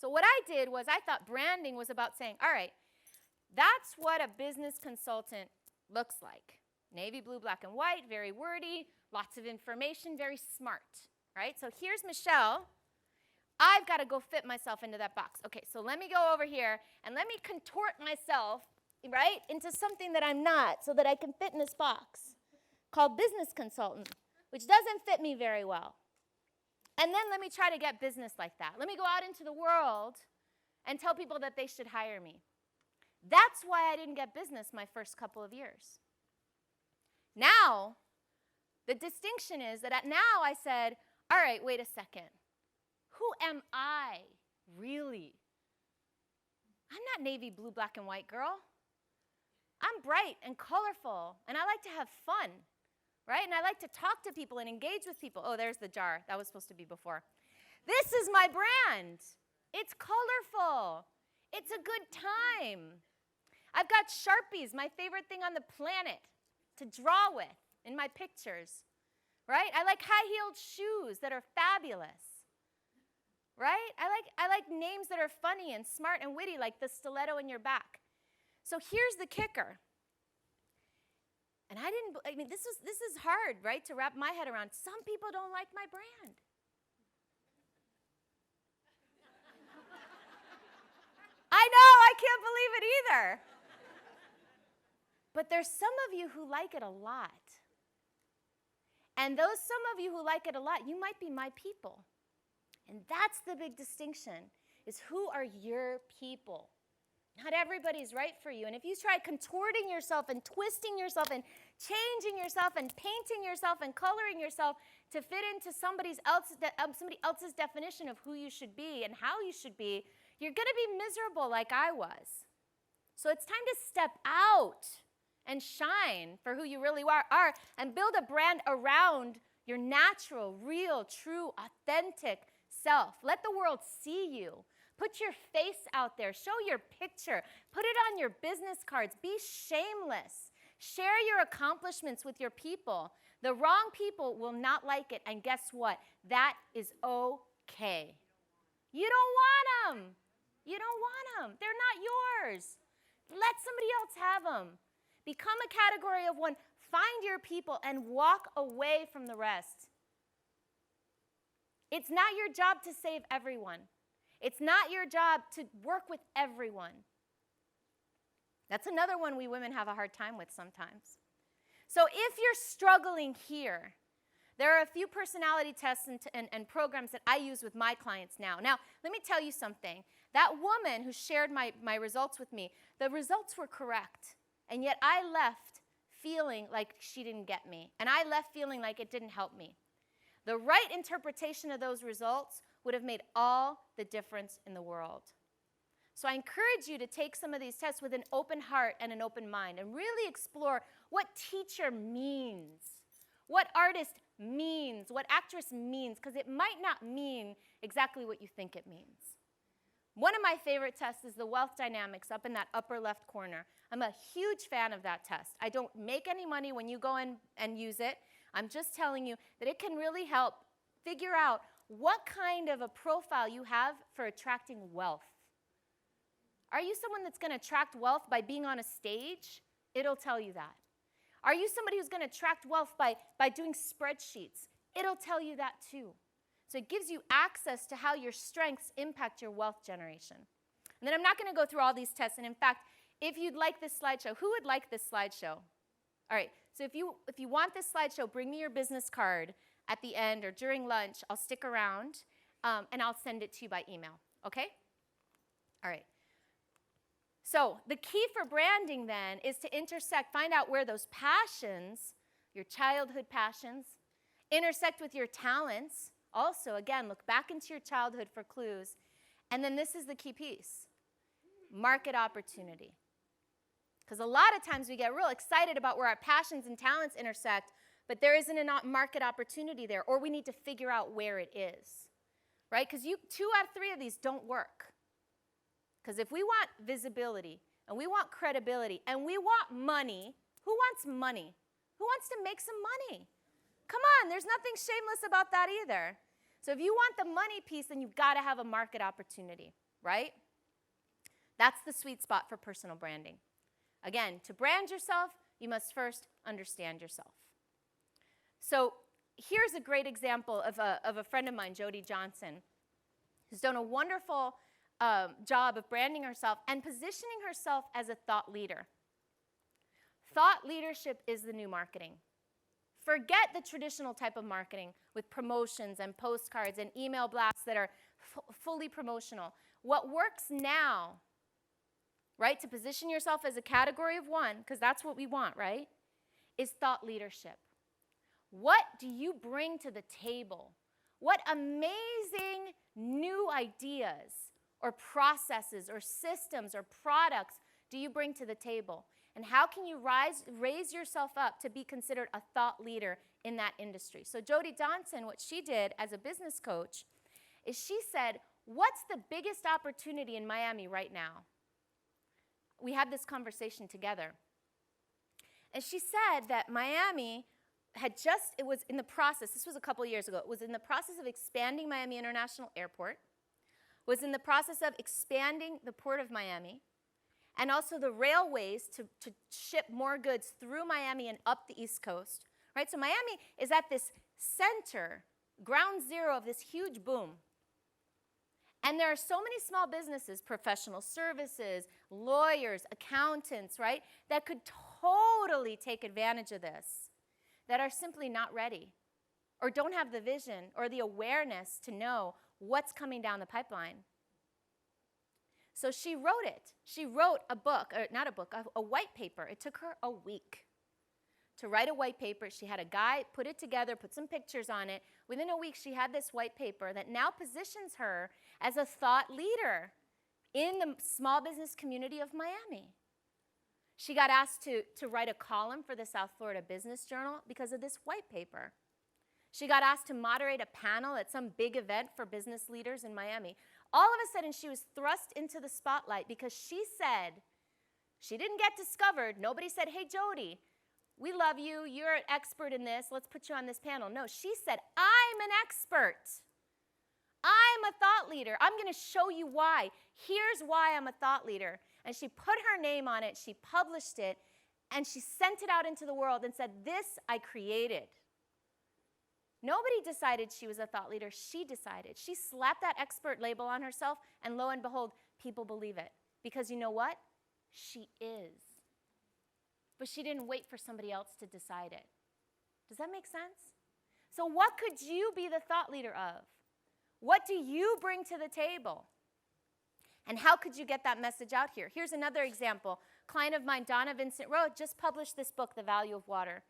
So what I did was I thought branding was about saying, all right, that's what a business consultant looks like. Navy blue, black, and white, very wordy, lots of information, very smart, right? So here's Michelle. I've got to go fit myself into that box. Okay, so let me go over here and let me contort myself, right, into something that I'm not so that I can fit in this box called business consultant, which doesn't fit me very well. And then let me try to get business like that. Let me go out into the world and tell people that they should hire me. That's why I didn't get business my first couple of years. Now, the distinction is that now I said, all right, wait a second. Who am I really? I'm not navy blue, black, and white girl. I'm bright and colorful, and I like to have fun. Right? And I like to talk to people and engage with people. Oh, there's the jar. That was supposed to be before. This is my brand. It's colorful. It's a good time. I've got Sharpies, my favorite thing on the planet, to draw with in my pictures. Right? I like high-heeled shoes that are fabulous. Right? I like names that are funny and smart and witty, like the stiletto in your back. So here's the kicker. And this is hard, right, to wrap my head around. Some people don't like my brand. I know, I can't believe it either. But there's some of you who like it a lot. And those some of you who like it a lot, you might be my people. And that's the big distinction, is who are your people? Not everybody's right for you. And if you try contorting yourself and twisting yourself and changing yourself and painting yourself and coloring yourself to fit into somebody else's definition of who you should be and how you should be, you're going to be miserable like I was. So it's time to step out and shine for who you really are and build a brand around your natural, real, true, authentic self. Let the world see you. Put your face out there. Show your picture. Put it on your business cards. Be shameless. Share your accomplishments with your people. The wrong people will not like it, and guess what? That is okay. You don't want them. You don't want them. They're not yours. Let somebody else have them. Become a category of one. Find your people and walk away from the rest. It's not your job to save everyone. It's not your job to work with everyone. That's another one we women have a hard time with sometimes. So if you're struggling here, there are a few personality tests and programs that I use with my clients now. Now, let me tell you something. That woman who shared my results with me, the results were correct. And yet I left feeling like she didn't get me. And I left feeling like it didn't help me. The right interpretation of those results would have made all the difference in the world. So I encourage you to take some of these tests with an open heart and an open mind and really explore what teacher means, what artist means, what actress means, because it might not mean exactly what you think it means. One of my favorite tests is the wealth dynamics up in that upper left corner. I'm a huge fan of that test. I don't make any money when you go in and use it. I'm just telling you that it can really help figure out what kind of a profile you have for attracting wealth. Are you someone that's going to attract wealth by being on a stage? It'll tell you that. Are you somebody who's going to attract wealth by doing spreadsheets? It'll tell you that too. So it gives you access to how your strengths impact your wealth generation. And then I'm not going to go through all these tests. And in fact, if you'd like this slideshow, who would like this slideshow? All right, so if you want this slideshow, bring me your business card at the end or during lunch. I'll stick around, and I'll send it to you by email, okay? All right. So the key for branding then is to find out where those passions, your childhood passions, intersect with your talents. Also, again, look back into your childhood for clues. And then this is the key piece, market opportunity. Because a lot of times we get real excited about where our passions and talents intersect, but there isn't a market opportunity there, or we need to figure out where it is, right? Because 2 out of 3 of these don't work. Because if we want visibility, and we want credibility, and we want money, who wants money? Who wants to make some money? Come on, there's nothing shameless about that either. So if you want the money piece, then you've got to have a market opportunity, right? That's the sweet spot for personal branding. Again, to brand yourself, you must first understand yourself. So here's a great example of a friend of mine, Jody Johnson, who's done a wonderful job of branding herself and positioning herself as a thought leader. Thought leadership is the new marketing. Forget the traditional type of marketing with promotions and postcards and email blasts that are fully promotional. What works now, right, to position yourself as a category of one, because that's what we want, right, is thought leadership. What do you bring to the table? What amazing new ideas or processes or systems or products do you bring to the table? And how can you raise yourself up to be considered a thought leader in that industry? So Jody Johnson, what she did as a business coach is she said, what's the biggest opportunity in Miami right now? We had this conversation together. And she said that Miami it was in the process, this was a couple years ago, it was in the process of expanding Miami International Airport, was in the process of expanding the Port of Miami, and also the railways to ship more goods through Miami and up the East Coast, right? So Miami is at this center, ground zero of this huge boom. And there are so many small businesses, professional services, lawyers, accountants, right, that could totally take advantage of this, that are simply not ready or don't have the vision or the awareness to know what's coming down the pipeline. So she wrote it. She wrote a book, or not a book, a white paper. It took her a week to write a white paper. She had a guy put it together, put some pictures on it. Within a week, she had this white paper that now positions her as a thought leader in the small business community of Miami. She got asked to write a column for the South Florida Business Journal because of this white paper. She got asked to moderate a panel at some big event for business leaders in Miami. All of a sudden, she was thrust into the spotlight because she said, she didn't get discovered. Nobody said, hey, Jody, we love you. You're an expert in this. Let's put you on this panel. No, she said, I'm an expert. I'm a thought leader. I'm going to show you why. Here's why I'm a thought leader. And she put her name on it. She published it. And she sent it out into the world and said, this I created. Nobody decided she was a thought leader. She decided. She slapped that expert label on herself, and lo and behold, people believe it. Because you know what? She is. But she didn't wait for somebody else to decide it. Does that make sense? So what could you be the thought leader of? What do you bring to the table? And how could you get that message out here? Here's another example. A client of mine, Donna Vincent Rowe, just published this book, The Value of Water.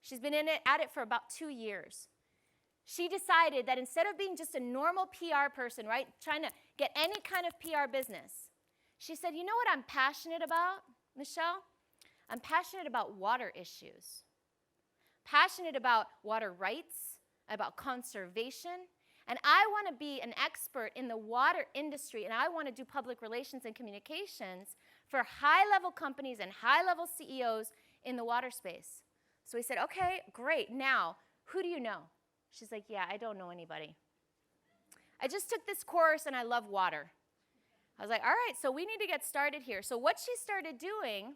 She's been at it for about 2 years. She decided that instead of being just a normal PR person, right, trying to get any kind of PR business, she said, you know what I'm passionate about, Michelle? I'm passionate about water issues. Passionate about water rights, about conservation, and I want to be an expert in the water industry, and I want to do public relations and communications for high-level companies and high-level CEOs in the water space. So we said, okay, great. Now, who do you know? She's like, yeah, I don't know anybody. I just took this course, and I love water. I was like, all right, so we need to get started here. So what she started doing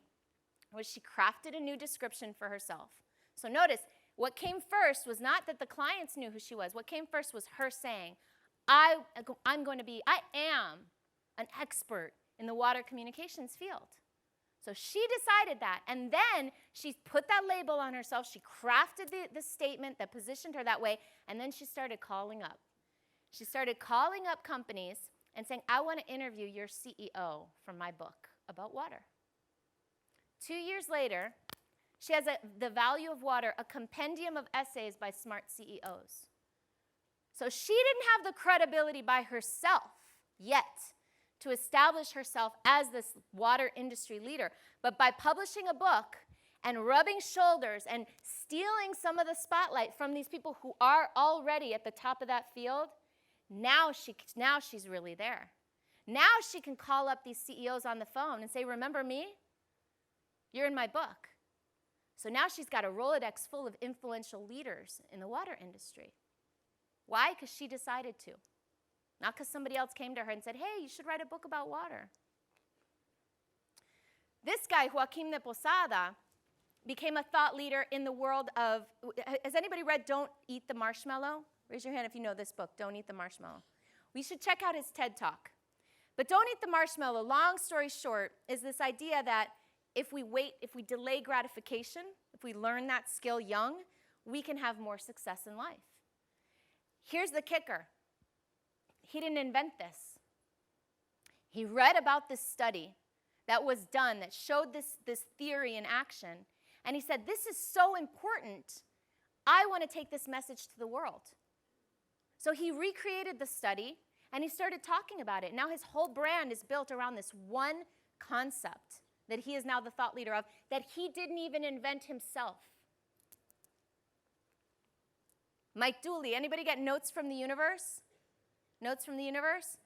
was she crafted a new description for herself. So notice, what came first was not that the clients knew who she was. What came first was her saying, I am an expert in the water communications field. So she decided that, and then she put that label on herself. She crafted the statement that positioned her that way, and then she started calling up. She started calling up companies and saying, I want to interview your CEO for my book about water. 2 years later, she has The Value of Water, a compendium of essays by smart CEOs. So she didn't have the credibility by herself yet to establish herself as this water industry leader. But by publishing a book and rubbing shoulders and stealing some of the spotlight from these people who are already at the top of that field, now she's really there. Now she can call up these CEOs on the phone and say, remember me? You're in my book. So now she's got a Rolodex full of influential leaders in the water industry. Why? Because she decided to. Not because somebody else came to her and said, hey, you should write a book about water. This guy, Joaquim de Posada, became a thought leader in the world of, has anybody read Don't Eat the Marshmallow? Raise your hand if you know this book, Don't Eat the Marshmallow. We should check out his TED Talk. But Don't Eat the Marshmallow, long story short, is this idea that if we delay gratification, if we learn that skill young, we can have more success in life. Here's the kicker. He didn't invent this. He read about this study that was done that showed this theory in action, and he said, this is so important, I want to take this message to the world. So he recreated the study, and he started talking about it. Now his whole brand is built around this one concept that he is now the thought leader of, that he didn't even invent himself. Mike Dooley, anybody get notes from the universe? Notes from the universe?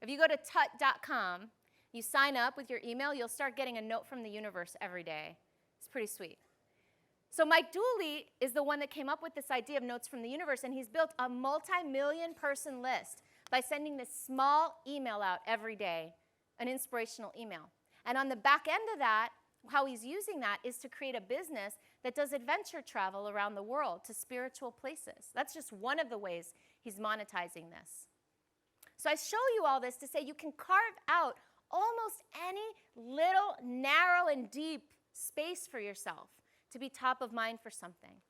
If you go to tut.com, you sign up with your email, you'll start getting a note from the universe every day. It's pretty sweet. So Mike Dooley is the one that came up with this idea of notes from the universe, and he's built a multi-million person list by sending this small email out every day, an inspirational email. And on the back end of that, how he's using that is to create a business that does adventure travel around the world to spiritual places. That's just one of the ways he's monetizing this. So I show you all this to say you can carve out almost any little narrow and deep space for yourself to be top of mind for something.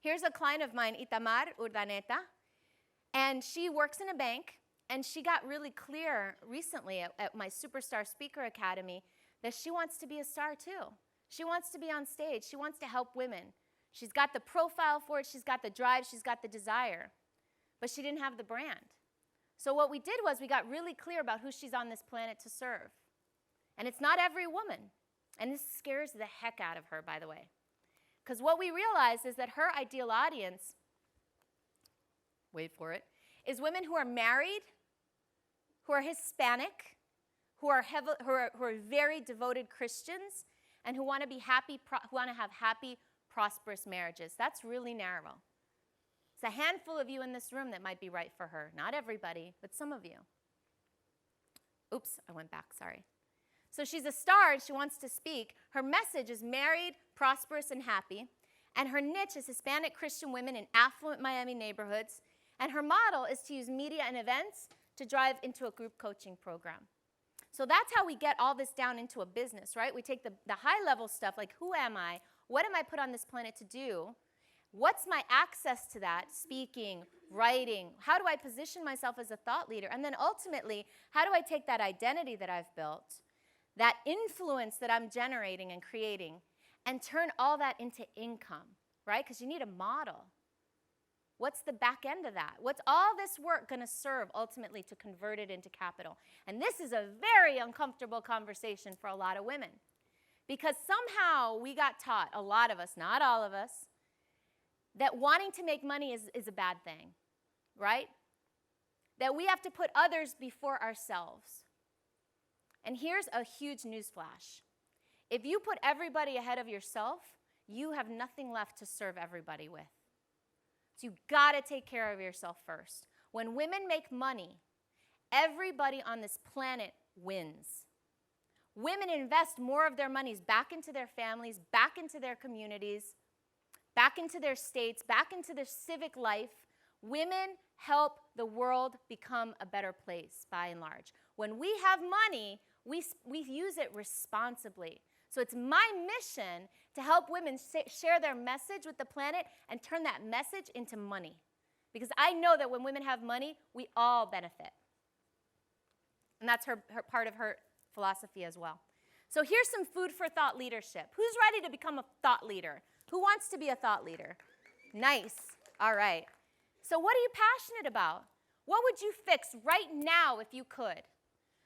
Here's a client of mine, Itamar Urdaneta, and she works in a bank, and she got really clear recently at my Superstar Speaker Academy that she wants to be a star too. She wants to be on stage. She wants to help women. She's got the profile for it. She's got the drive. She's got the desire. But she didn't have the brand. So what we did was we got really clear about who she's on this planet to serve. And it's not every woman. And this scares the heck out of her, by the way. Because what we realized is that her ideal audience, wait for it, is women who are married, who are Hispanic, who are very devoted Christians, and who want to be happy, who want to have happy, prosperous marriages. That's really narrow. It's a handful of you in this room that might be right for her. Not everybody, but some of you. Oops, I went back, sorry. So she's a star and she wants to speak. Her message is married, prosperous, and happy. And her niche is Hispanic Christian women in affluent Miami neighborhoods. And her model is to use media and events to drive into a group coaching program. So that's how we get all this down into a business, right? We take the high-level stuff, like who am I? What am I put on this planet to do? What's my access to that? Speaking, writing. How do I position myself as a thought leader? And then ultimately, how do I take that identity that I've built, that influence that I'm generating and creating, and turn all that into income, right? Because you need a model. What's the back end of that? What's all this work going to serve ultimately to convert it into capital? And this is a very uncomfortable conversation for a lot of women. Because somehow we got taught, a lot of us, not all of us, that wanting to make money is a bad thing, right? That we have to put others before ourselves. And here's a huge newsflash. If you put everybody ahead of yourself, you have nothing left to serve everybody with. So you've got to take care of yourself first. When women make money, everybody on this planet wins. Women invest more of their monies back into their families, back into their communities, back into their states, back into their civic life. Women help the world become a better place, by and large. When we have money, we use it responsibly. So it's my mission to help women share their message with the planet and turn that message into money. Because I know that when women have money, we all benefit. And that's her part of her philosophy as well. So here's some food for thought leadership. Who's ready to become a thought leader? Who wants to be a thought leader? Nice. All right. So what are you passionate about? What would you fix right now if you could?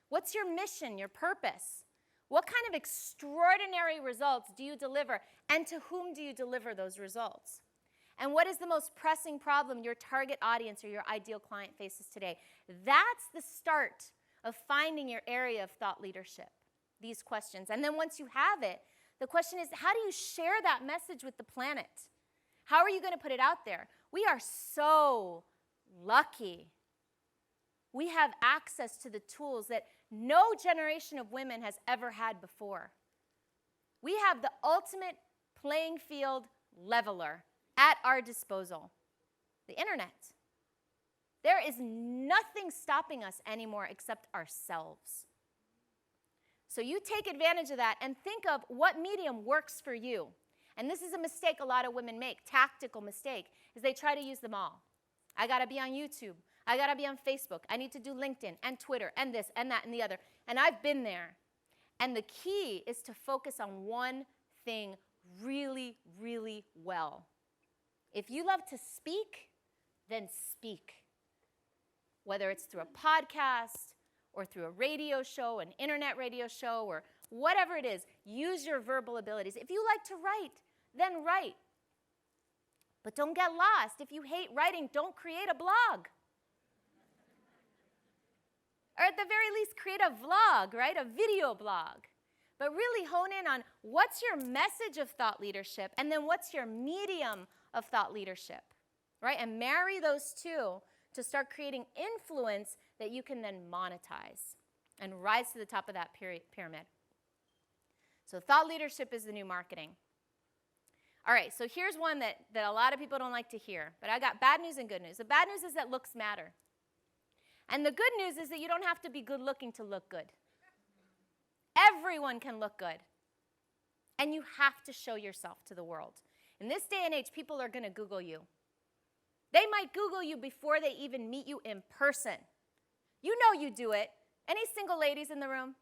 What's your mission, your purpose? What kind of extraordinary results do you deliver, and to whom do you deliver those results? And what is the most pressing problem your target audience or your ideal client faces today? That's the start of finding your area of thought leadership, these questions. And then once you have it, the question is, how do you share that message with the planet? How are you going to put it out there? We are so lucky. We have access to the tools that no generation of women has ever had before. We have the ultimate playing field leveler at our disposal, the internet. There is nothing stopping us anymore except ourselves. So you take advantage of that and think of what medium works for you. And this is a mistake a lot of women make, tactical mistake, is they try to use them all. I got to be on YouTube. I got to be on Facebook. I need to do LinkedIn and Twitter and this and that and the other. And I've been there. And the key is to focus on one thing really, really well. If you love to speak, then speak. Whether it's through a podcast or through a radio show, an internet radio show, or whatever it is, use your verbal abilities. If you like to write, then write. But don't get lost. If you hate writing, don't create a blog. Or at the very least, create a vlog, right? A video blog. But really hone in on what's your message of thought leadership, and then what's your medium of thought leadership, right? And marry those two to start creating influence that you can then monetize and rise to the top of that pyramid. So thought leadership is the new marketing. All right, so here's one that a lot of people don't like to hear, but I got bad news and good news. The bad news is that looks matter. And the good news is that you don't have to be good looking to look good. Everyone can look good. And you have to show yourself to the world. In this day and age, people are going to Google you. They might Google you before they even meet you in person. You know you do it. Any single ladies in the room?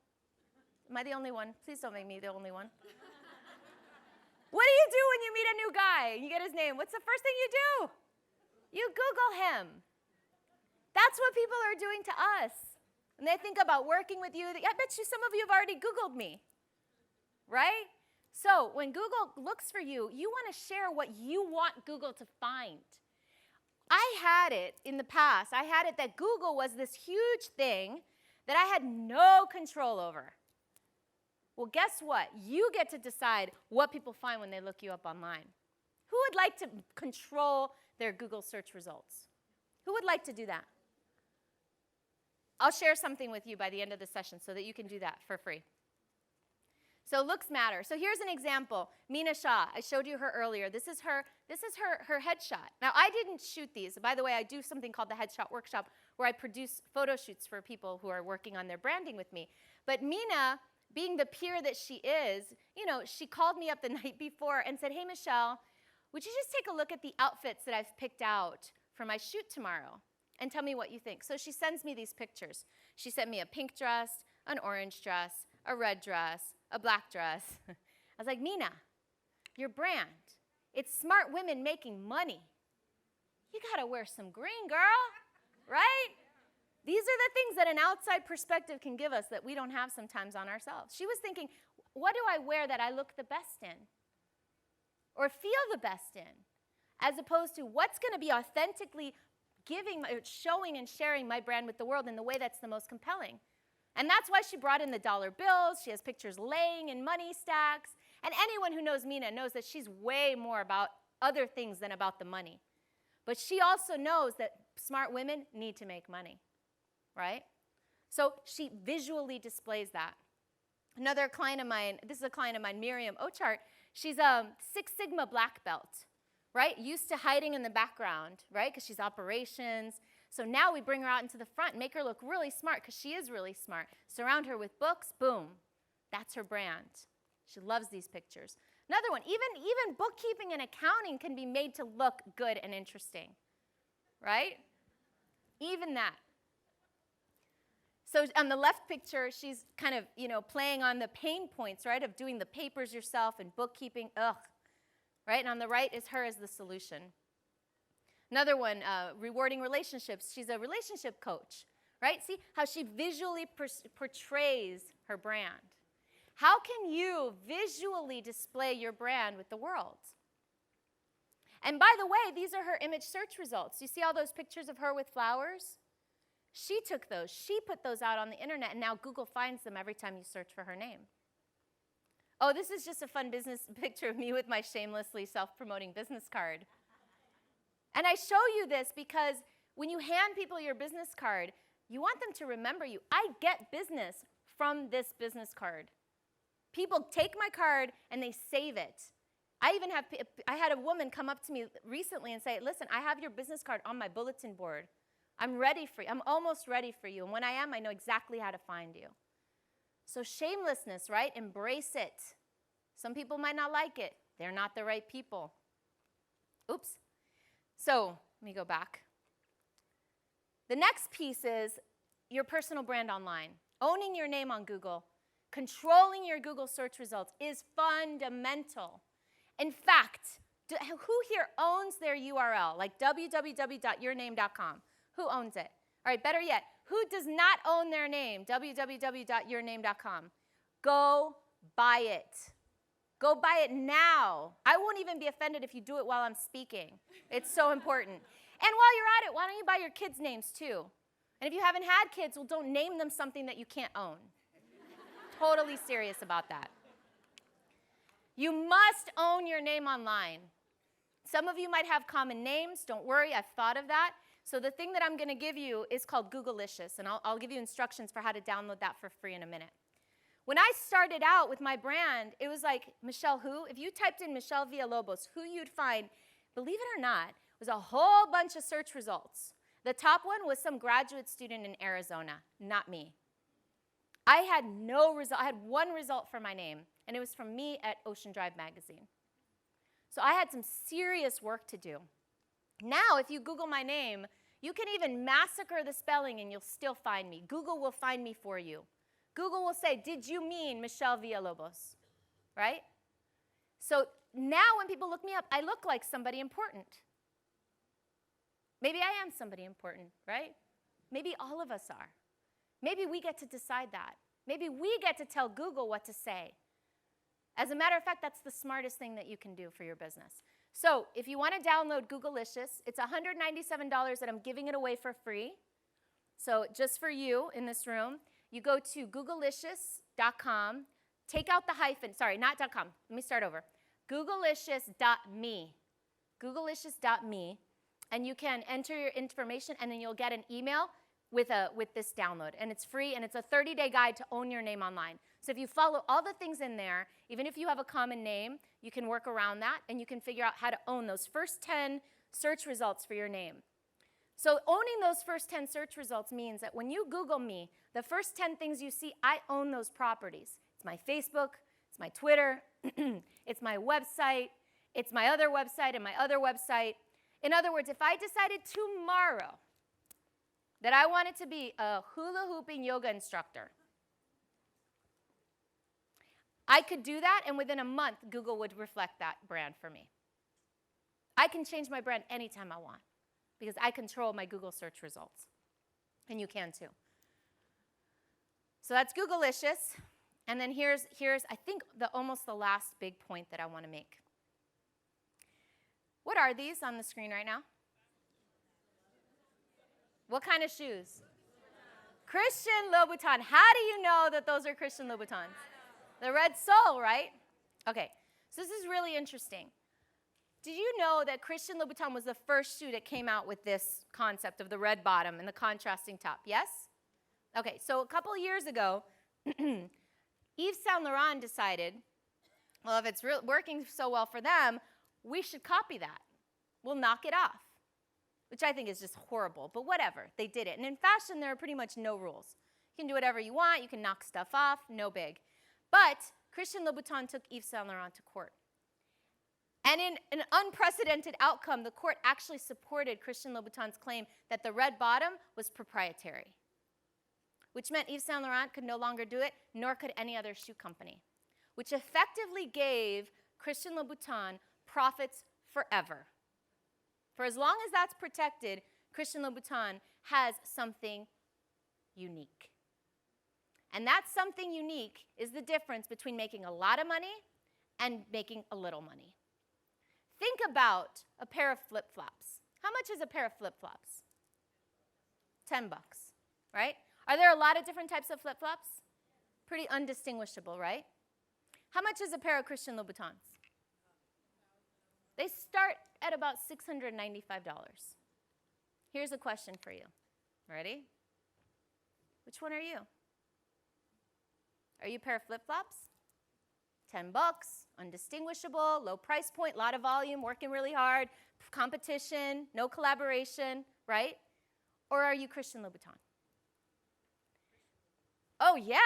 Am I the only one? Please don't make me the only one. What do you do when you meet a new guy and you get his name? What's the first thing you do? You Google him. That's what people are doing to us. And they think about working with you. I bet you some of you have already Googled me, right? So when Google looks for you, you want to share what you want Google to find. I had it in the past. I had it that Google was this huge thing that I had no control over. Well, guess what? You get to decide what people find when they look you up online. Who would like to control their Google search results? Who would like to do that? I'll share something with you by the end of the session so that you can do that for free. So looks matter. So here's an example. Mina Shah, I showed you her earlier. This is her headshot. Now, I didn't shoot these. By the way, I do something called the Headshot Workshop where I produce photo shoots for people who are working on their branding with me. But Mina, being the peer that she is, she called me up the night before and said, "Hey, Michelle, would you just take a look at the outfits that I've picked out for my shoot tomorrow and tell me what you think?" So she sends me these pictures. She sent me a pink dress, an orange dress, a red dress, a black dress. I was like, "Mina, your brand, it's smart women making money. You gotta wear some green, girl, right?" These are the things that an outside perspective can give us that we don't have sometimes on ourselves. She was thinking, what do I wear that I look the best in? Or feel the best in? As opposed to what's gonna be authentically showing and sharing my brand with the world in the way that's the most compelling. And that's why she brought in the dollar bills. She has pictures laying in money stacks. And anyone who knows Mina knows that she's way more about other things than about the money. But she also knows that smart women need to make money, right? So she visually displays that. Another client of mine, this is a client of mine, Miriam Ochart. She's a Six Sigma black belt, right? Used to hiding in the background, right? Because she's operations. So now we bring her out into the front, make her look really smart because she is really smart. Surround her with books, boom. That's her brand. She loves these pictures. Another one, even bookkeeping and accounting can be made to look good and interesting, right? Even that. So on the left picture, she's kind of, playing on the pain points, right, of doing the papers yourself and bookkeeping, right? And on the right is her as the solution. Another one, rewarding relationships. She's a relationship coach, right? See how she visually portrays her brand. How can you visually display your brand with the world? And by the way, these are her image search results. You see all those pictures of her with flowers? She took those. She put those out on the internet, and now Google finds them every time you search for her name. Oh, this is just a fun business picture of me with my shamelessly self-promoting business card. And I show you this because when you hand people your business card, you want them to remember you. I get business from this business card. People take my card and they save it. I had a woman come up to me recently and say, listen, I have your business card on my bulletin board. I'm ready for you. I'm almost ready for you. And when I am, I know exactly how to find you. So shamelessness, right? Embrace it. Some people might not like it. They're not the right people. Oops. So let me go back. The next piece is your personal brand online. Owning your name on Google, controlling your Google search results is fundamental. In fact, who here owns their URL, like www.yourname.com? Who owns it? All right, better yet, who does not own their name, www.yourname.com? Go buy it. Go buy it now. I won't even be offended if you do it while I'm speaking. It's so important. And while you're at it, why don't you buy your kids' names too? And if you haven't had kids, well, don't name them something that you can't own. Totally serious about that. You must own your name online. Some of you might have common names. Don't worry, I've thought of that. So the thing that I'm going to give you is called Googleicious, and I'll give you instructions for how to download that for free in a minute. When I started out with my brand, it was like, Michelle who? If you typed in Michelle Villalobos, who you'd find, believe it or not, was a whole bunch of search results. The top one was some graduate student in Arizona, not me. I had no result. I had one result for my name, and it was from me at Ocean Drive magazine. So I had some serious work to do. Now, if you Google my name, you can even massacre the spelling and you'll still find me. Google will find me for you. Google will say, did you mean Michelle Villalobos? Right? So now when people look me up, I look like somebody important. Maybe I am somebody important, right? Maybe all of us are. Maybe we get to decide that. Maybe we get to tell Google what to say. As a matter of fact, that's the smartest thing that you can do for your business. So if you want to download Googleicious, it's $197 that I'm giving it away for free. So just for you in this room, you go to Googleicious.com, take out the hyphen, sorry, not .com, let me start over. Googleicious.me, Googleicious.me, and you can enter your information and then you'll get an email with this download. And it's free and it's a 30-day guide to own your name online. So if you follow all the things in there, even if you have a common name, you can work around that and you can figure out how to own those first 10 search results for your name. So owning those first 10 search results means that when you Google me, the first 10 things you see, I own those properties. It's my Facebook, it's my Twitter, it's my website, it's my other website and my other website. In other words, if I decided tomorrow that I wanted to be a hula hooping yoga instructor, I could do that, and within a month, Google would reflect that brand for me. I can change my brand anytime I want because I control my Google search results, and you can too. So that's Googleicious, and then here's I think almost the last big point that I want to make. What are these on the screen right now? What kind of shoes? Christian Louboutin. How do you know that those are Christian Louboutins? The red sole, right? Okay, so this is really interesting. Did you know that Christian Louboutin was the first shoe that came out with this concept of the red bottom and the contrasting top? Yes? Okay, so a couple years ago, Yves Saint Laurent decided, well, if it's working so well for them, we should copy that. We'll knock it off. which I think is just horrible, but whatever, they did it. And in fashion, there are pretty much no rules. You can do whatever you want, you can knock stuff off, no big. But Christian Louboutin took Yves Saint Laurent to court. And in an unprecedented outcome, the court actually supported Christian Louboutin's claim that the red bottom was proprietary, which meant Yves Saint Laurent could no longer do it, nor could any other shoe company, which effectively gave Christian Louboutin profits forever. For as long as that's protected, Christian Louboutin has something unique. And that something unique is the difference between making a lot of money and making a little money. Think about a pair of flip-flops. How much is a pair of flip-flops? $10, right? Are there a lot of different types of flip-flops? Pretty undistinguishable, right? How much is a pair of Christian Louboutins? They start at about $695. Here's a question for you. Ready? Which one are you? Are you a pair of flip-flops? $10, undistinguishable, low price point, lot of volume, working really hard, competition, no collaboration, right? Or are you Christian Louboutin? Oh, yeah.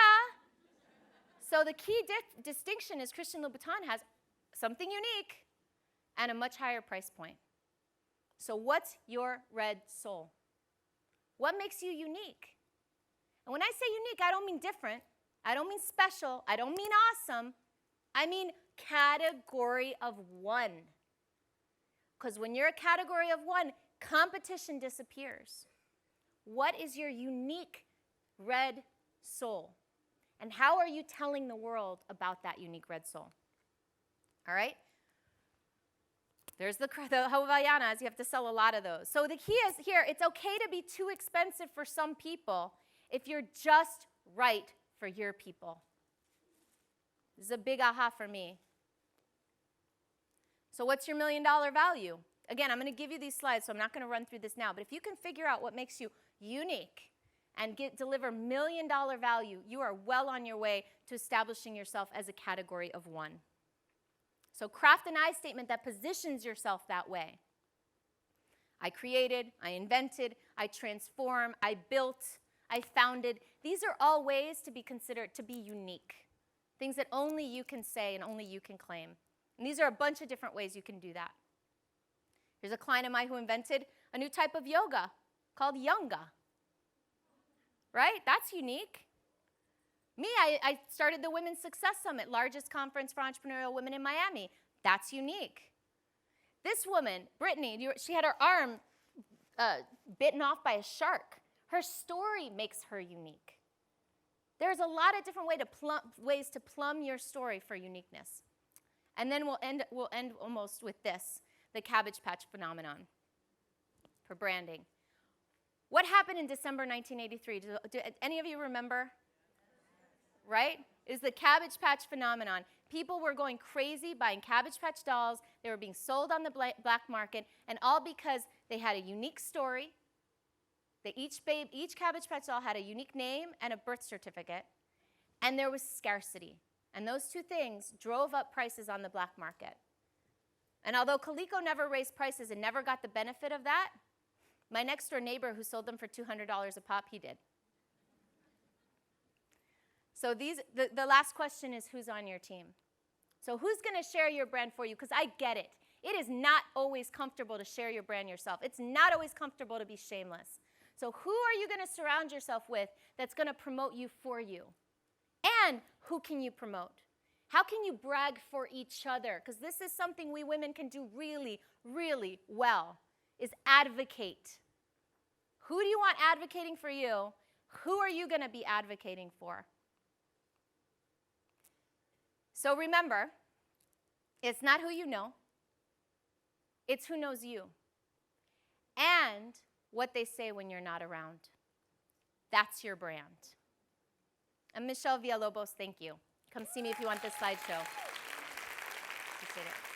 So the key distinction is Christian Louboutin has something unique and a much higher price point. So what's your red soul? What makes you unique? And when I say unique, I don't mean different. I don't mean special. I don't mean awesome. I mean category of one. Because when you're a category of one, competition disappears. What is your unique red soul? And how are you telling the world about that unique red soul? All right? There's the Havaianas. You have to sell a lot of those. So the key is here, it's okay to be too expensive for some people if you're just right for your people. This is a big aha for me. So what's your $1 million value? Again, I'm going to give you these slides, so I'm not going to run through this now. But if you can figure out what makes you unique and deliver $1 million value, you are well on your way to establishing yourself as a category of one. So craft an I statement that positions yourself that way. I created, I invented, I transformed, I built, I founded. These are all ways to be considered to be unique. Things that only you can say and only you can claim. And these are a bunch of different ways you can do that. Here's a client of mine who invented a new type of yoga called Yoga. Right? That's unique. Me, I started the Women's Success Summit, largest conference for entrepreneurial women in Miami. That's unique. This woman, Brittany, she had her arm bitten off by a shark. Her story makes her unique. There's a lot of different ways to plumb your story for uniqueness. And then we'll end almost with this, the Cabbage Patch phenomenon for branding. What happened in December 1983? Do any of you remember? Right? It was the Cabbage Patch phenomenon. People were going crazy buying Cabbage Patch dolls. They were being sold on the black market, and all because they had a unique story. Each Cabbage Patch doll had a unique name and a birth certificate, and there was scarcity. And those two things drove up prices on the black market. And although Coleco never raised prices and never got the benefit of that, my next door neighbor who sold them for $200 a pop, he did. So the last question is, who's on your team? So who's going to share your brand for you? Because I get it. It is not always comfortable to share your brand yourself. It's not always comfortable to be shameless. So who are you going to surround yourself with that's going to promote you for you? And who can you promote? How can you brag for each other? Because this is something we women can do really, really well, is advocate. Who do you want advocating for you? Who are you going to be advocating for? So remember, it's not who you know. It's who knows you. And what they say when you're not around. That's your brand. And Michelle Villalobos, thank you. Come see me if you want this slideshow. Appreciate it.